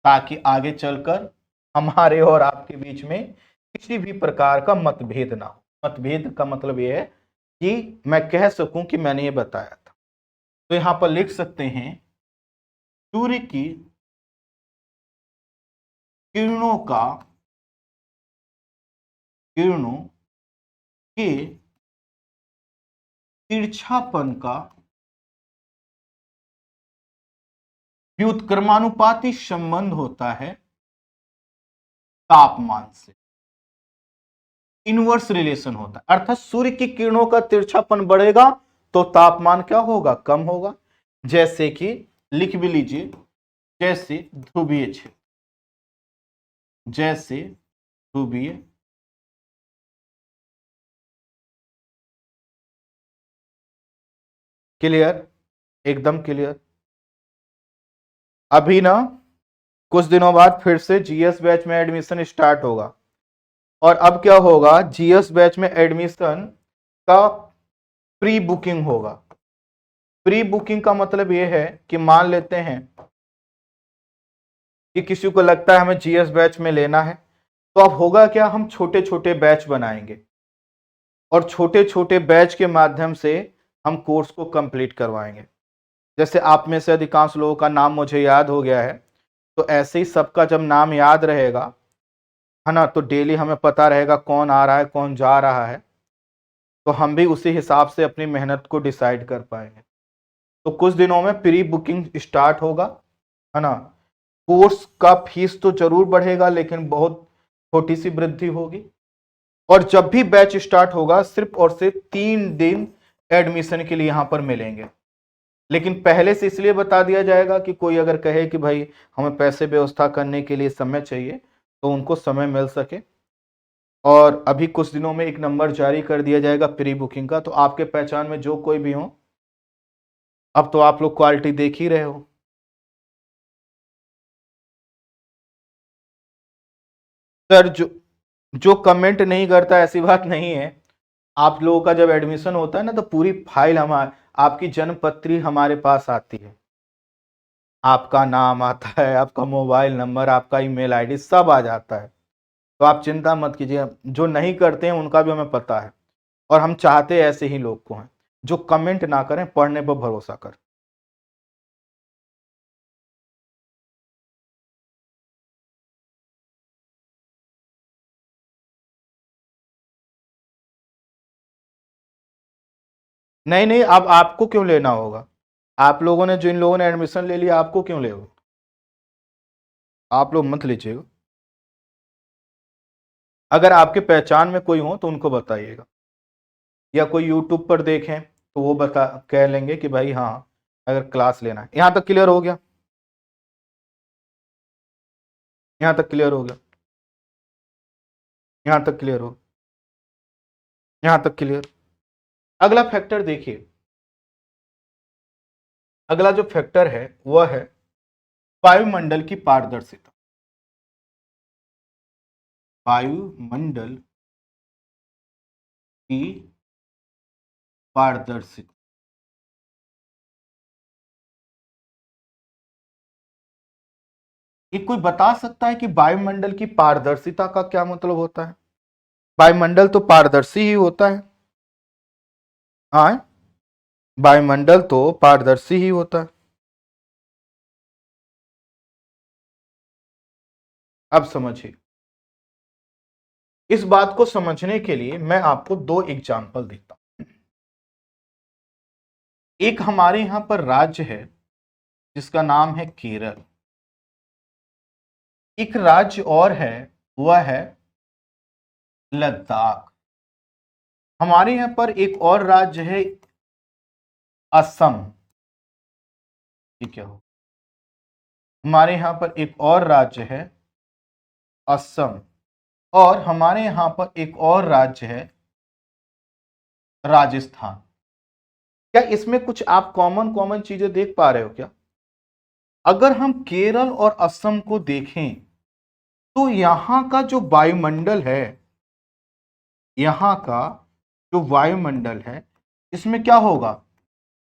ताकि आगे चलकर हमारे और आपके बीच में किसी भी प्रकार का मतभेद ना हो। मतभेद का मतलब यह है कि मैं कह सकूं कि मैंने ये बताया था। तो यहां पर लिख सकते हैं सूर्य की किरणों के तिरछापन का व्युत्क्रमानुपाती संबंध होता है तापमान से। इनवर्स रिलेशन होता है, अर्थात सूर्य की किरणों का तिरछापन बढ़ेगा तो तापमान क्या होगा, कम होगा। जैसे कि लिख भी लीजिए, जैसे ध्रुवीय क्षेत्र, जैसे ध्रुवीय क्लियर, एकदम क्लियर। अभी ना कुछ दिनों बाद फिर से जीएस बैच में एडमिशन स्टार्ट होगा, और अब क्या होगा, जीएस बैच में एडमिशन का प्री बुकिंग होगा। प्री बुकिंग का मतलब यह है कि मान लेते हैं कि किसी को लगता है हमें जीएस बैच में लेना है, तो अब होगा क्या, हम छोटे छोटे बैच बनाएंगे और छोटे छोटे बैच के माध्यम से हम कोर्स को कंप्लीट करवाएंगे। जैसे आप में से अधिकांश लोगों का नाम मुझे याद हो गया है, तो ऐसे ही सबका जब नाम याद रहेगा, है ना, तो डेली हमें पता रहेगा कौन आ रहा है कौन जा रहा है, तो हम भी उसी हिसाब से अपनी मेहनत को डिसाइड कर पाएंगे। तो कुछ दिनों में प्री बुकिंग स्टार्ट होगा, है ना। कोर्स का फीस तो जरूर बढ़ेगा, लेकिन बहुत छोटी सी वृद्धि होगी। और जब भी बैच स्टार्ट होगा सिर्फ और सिर्फ 3 दिन एडमिशन के लिए यहां पर मिलेंगे। लेकिन पहले से इसलिए बता दिया जाएगा कि कोई अगर कहे कि भाई हमें पैसे व्यवस्था करने के लिए समय चाहिए, तो उनको समय मिल सके। और अभी कुछ दिनों में एक नंबर जारी कर दिया जाएगा प्री बुकिंग का, तो आपके पहचान में जो कोई भी हो, अब तो आप लोग क्वालिटी देख ही रहे हो। सर जो कमेंट नहीं करता ऐसी बात नहीं है। आप लोगों का जब एडमिशन होता है ना, तो पूरी फाइल हमारे, आपकी जन्म पत्री हमारे पास आती है, आपका नाम आता है, आपका मोबाइल नंबर, आपका ईमेल आईडी सब आ जाता है। तो आप चिंता मत कीजिए, जो नहीं करते हैं उनका भी हमें पता है, और हम चाहते ऐसे ही लोग को हैं जो कमेंट ना करें, पढ़ने पर भरोसा कर। नहीं नहीं, अब आपको क्यों लेना होगा, आप लोगों ने, जिन लोगों ने एडमिशन ले लिया, आपको क्यों लेगा, आप लोग मत लीजिएगा। अगर आपके पहचान में कोई हो तो उनको बताइएगा, या कोई यूट्यूब पर देखें तो वो बता कह लेंगे कि भाई हाँ, अगर क्लास लेना है। यहां तक क्लियर हो गया, यहां तक क्लियर हो गया, यहां तक क्लियर हो, यहां तक क्लियर। अगला फैक्टर देखिए, अगला जो फैक्टर है वह है वायुमंडल की पारदर्शिता। वायुमंडल की पारदर्शिता, ये कोई बता सकता है कि वायुमंडल की पारदर्शिता का क्या मतलब होता है। वायुमंडल तो पारदर्शी ही होता है, हाँ, वायुमंडल तो पारदर्शी ही होता है। अब समझिए, इस बात को समझने के लिए मैं आपको 2 एग्जाम्पल देता हूं। एक हमारे यहां पर राज्य है जिसका नाम है केरल, एक राज्य और है वह है लद्दाख। हमारे यहां पर एक और राज्य है असम, ठीक है, हमारे यहां पर एक और राज्य है असम, और हमारे यहां पर एक और राज्य है राजस्थान। क्या इसमें कुछ आप कॉमन कॉमन चीजें देख पा रहे हो क्या। अगर हम केरल और असम को देखें, तो यहां का जो वायुमंडल है, यहां का जो वायुमंडल है, इसमें क्या होगा,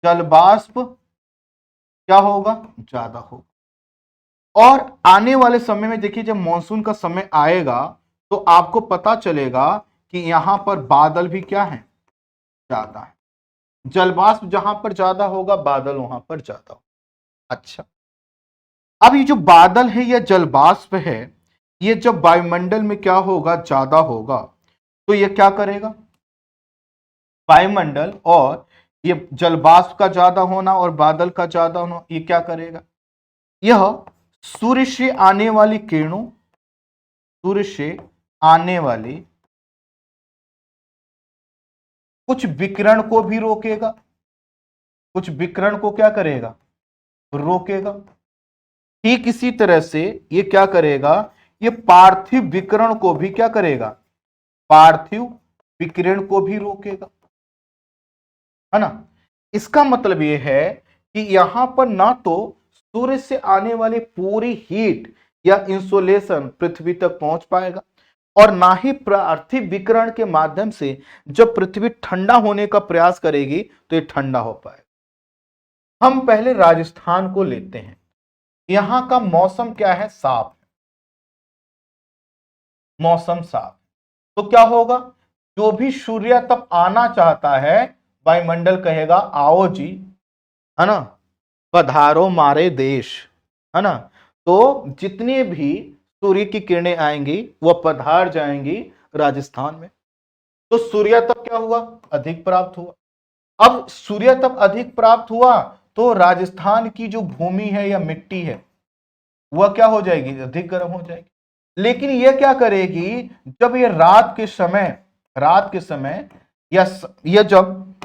जलवाष्प क्या होगा, ज्यादा होगा। और आने वाले समय में देखिए, जब मॉनसून का समय आएगा तो आपको पता चलेगा कि यहां पर बादल भी क्या है, ज्यादा है। जलवाष्प जहां पर ज्यादा होगा, बादल वहां पर ज्यादा होगा। अच्छा, अब ये जो बादल है या जल वाष्प है, ये जब वायुमंडल में क्या होगा, ज्यादा होगा, तो ये क्या करेगा, वायुमंडल और ये जल वाष्प का ज्यादा होना और बादल का ज्यादा होना, ये क्या करेगा, यह सूर्य से आने वाली किरणों, सूर्य से आने वाली कुछ विकिरण को भी रोकेगा, कुछ विकिरण को क्या करेगा, रोकेगा। ठीक इसी तरह से ये क्या करेगा, ये पार्थिव विकिरण को भी क्या करेगा, पार्थिव विकिरण को भी रोकेगा, है ना। इसका मतलब ये है कि यहां पर ना तो सूर्य से आने वाली पूरी हीट या इंसोलेशन पृथ्वी तक पहुंच पाएगा, और ना ही पार्थिव विकिरण के माध्यम से जब पृथ्वी ठंडा होने का प्रयास करेगी तो ये ठंडा हो पाएगा। हम पहले राजस्थान को लेते हैं। यहां का मौसम क्या है, साफ, मौसम साफ। तो क्या होगा, जो भी सूर्य तप आना चाहता है, वायुमंडल कहेगा आओ जी, है ना, पधारो मारे देश, है ना। तो जितनी भी सूर्य की किरणें आएंगी वह पधार जाएंगी राजस्थान में। तो सूर्य तप क्या हुआ, अधिक प्राप्त हुआ। अब सूर्य तप अधिक प्राप्त हुआ तो राजस्थान की जो भूमि है या मिट्टी है वह क्या हो जाएगी, अधिक गर्म हो जाएगी। लेकिन यह क्या करेगी, जब ये रात के समय या यह जब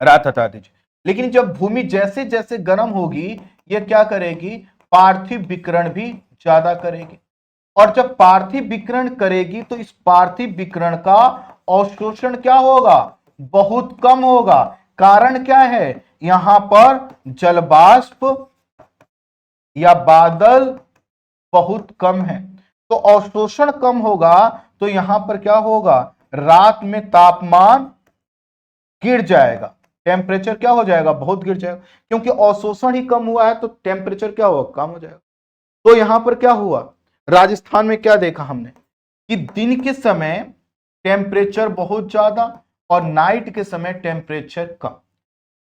रात हटा दीजिए, लेकिन जब भूमि जैसे जैसे गर्म होगी, यह क्या करेगी, पार्थिव विकिरण भी ज्यादा करेगी। और जब पार्थिव विकिरण करेगी तो इस पार्थिव विकिरण का अवशोषण क्या होगा, बहुत कम होगा। कारण क्या है, यहां पर जलवाष्प या बादल बहुत कम है, तो अवशोषण कम होगा, तो यहां पर क्या होगा, रात में तापमान गिर जाएगा, टेम्परेचर क्या हो जाएगा, बहुत गिर जाएगा, क्योंकि अवशोषण ही कम हुआ है तो टेम्परेचर क्या होगा, कम हो जाएगा। तो यहां पर क्या हुआ, राजस्थान में क्या देखा हमने कि दिन के समय टेम्परेचर बहुत ज्यादा और नाइट के समय टेम्परेचर कम।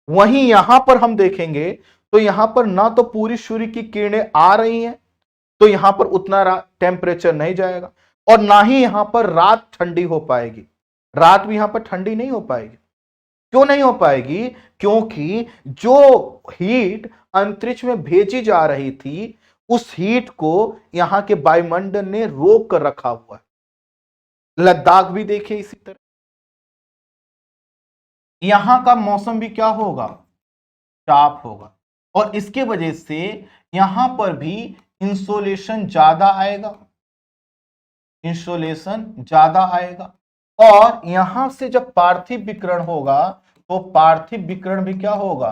वहीं यहां पर हम देखेंगे तो यहां पर ना तो पूरी सूर्य की किरणें आ रही हैं, तो यहां पर उतना टेम्परेचर नहीं जाएगा, और ना ही यहां पर रात ठंडी हो पाएगी, रात भी यहां पर ठंडी नहीं हो पाएगी। क्यों नहीं हो पाएगी, क्योंकि जो हीट अंतरिक्ष में भेजी जा रही थी उस हीट को यहां के वायुमंडल ने रोक कर रखा हुआ है। लद्दाख भी देखिए इसी तरह, यहां का मौसम भी क्या होगा, साफ होगा, और इसके वजह से यहां पर भी इंसोलेशन ज्यादा आएगा, इंसोलेशन ज्यादा आएगा। और यहां से जब पार्थिव विकिरण होगा तो पार्थिव विकिरण भी क्या होगा,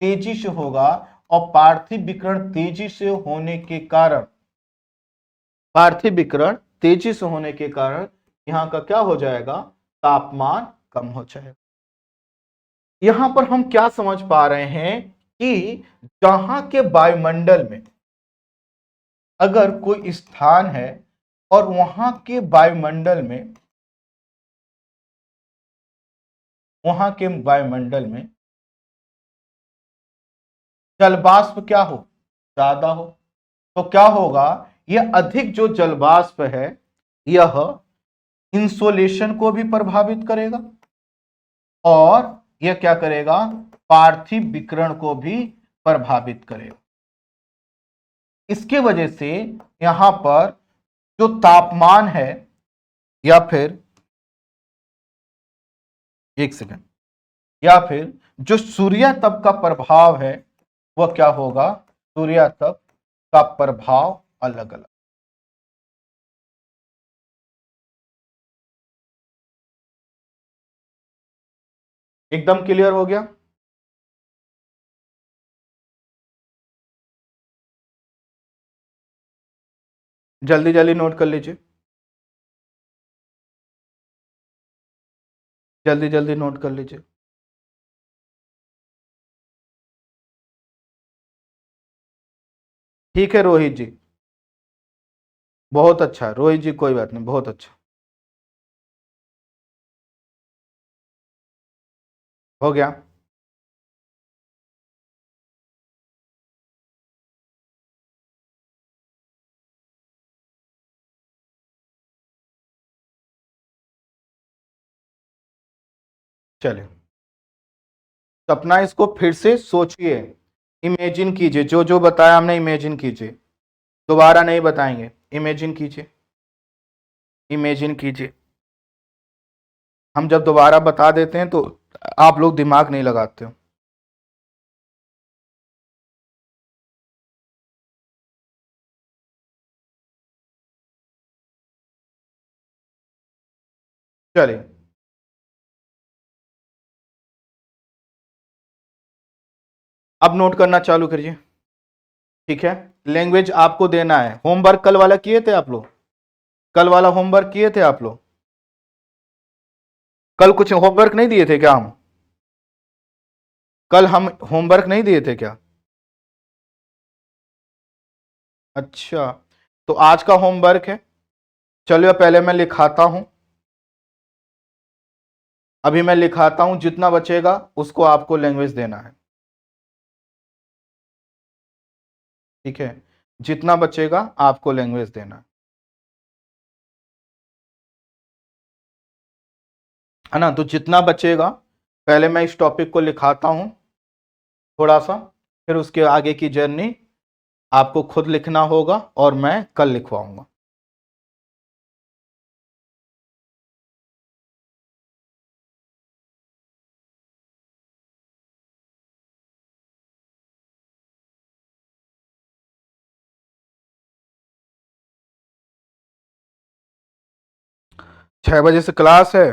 तेजी से होगा, और पार्थिव विकिरण तेजी से होने के कारण, पार्थिव विकिरण तेजी से होने के कारण यहां का क्या हो जाएगा, तापमान कम हो जाएगा। यहां पर हम क्या समझ पा रहे हैं कि जहां के वायुमंडल में अगर कोई स्थान है और वहां के वायुमंडल में, वहां के वायुमंडल में जलवाष्प क्या हो, ज्यादा हो, तो क्या होगा, यह अधिक जो जलवाष्प है यह इंसोलेशन को भी प्रभावित करेगा, और यह क्या करेगा, पार्थिव विकिरण को भी प्रभावित करेगा। इसके वजह से यहां पर जो तापमान है, या फिर एक सेकंड, या फिर जो सूर्य तप का प्रभाव है वह क्या होगा, सूर्य तप का प्रभाव अलग अलग। एकदम क्लियर हो गया। जल्दी जल्दी नोट कर लीजिए, जल्दी जल्दी नोट कर लीजिए। ठीक है रोहित जी, बहुत अच्छा रोहित जी, कोई बात नहीं, बहुत अच्छा, हो गया। चले, तो अपना इसको फिर से सोचिए, इमेजिन कीजिए, जो जो बताया हमने इमेजिन कीजिए, दोबारा नहीं बताएंगे, इमेजिन कीजिए, इमेजिन कीजिए। हम जब दोबारा बता देते हैं तो आप लोग दिमाग नहीं लगाते हो। चलिए, अब नोट करना चालू करिए। ठीक है, लैंग्वेज आपको देना है। होमवर्क कल वाला किए थे आप लोग? कल वाला होमवर्क किए थे आप लोग? कल कुछ होमवर्क नहीं दिए थे क्या हम? कल हम होमवर्क नहीं दिए थे क्या? अच्छा, तो आज का होमवर्क है। चलिए पहले मैं लिखाता हूं, अभी मैं लिखाता हूं, जितना बचेगा उसको आपको लैंग्वेज देना है। ठीक है, जितना बचेगा आपको लैंग्वेज देना है ना। तो जितना बचेगा, पहले मैं इस टॉपिक को लिखाता हूं थोड़ा सा, फिर उसके आगे की जर्नी आपको खुद लिखना होगा और मैं कल लिखवाऊंगा। 6 बजे से क्लास है?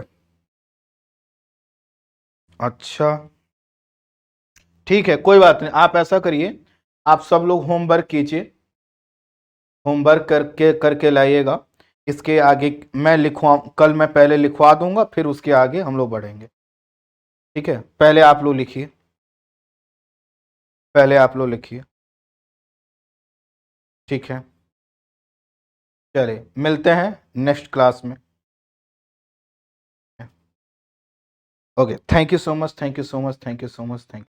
अच्छा, ठीक है, कोई बात नहीं, आप ऐसा करिए, आप सब लोग होमवर्क कीजिए, होमवर्क करके करके लाइएगा। इसके आगे मैं लिखवा, कल मैं पहले लिखवा दूंगा, फिर उसके आगे हम लोग बढ़ेंगे। ठीक है, पहले आप लोग लिखिए, पहले आप लोग लिखिए। ठीक है, चलिए मिलते हैं नेक्स्ट क्लास में। Okay, thank you so much, thank you so much, thank you so much, thank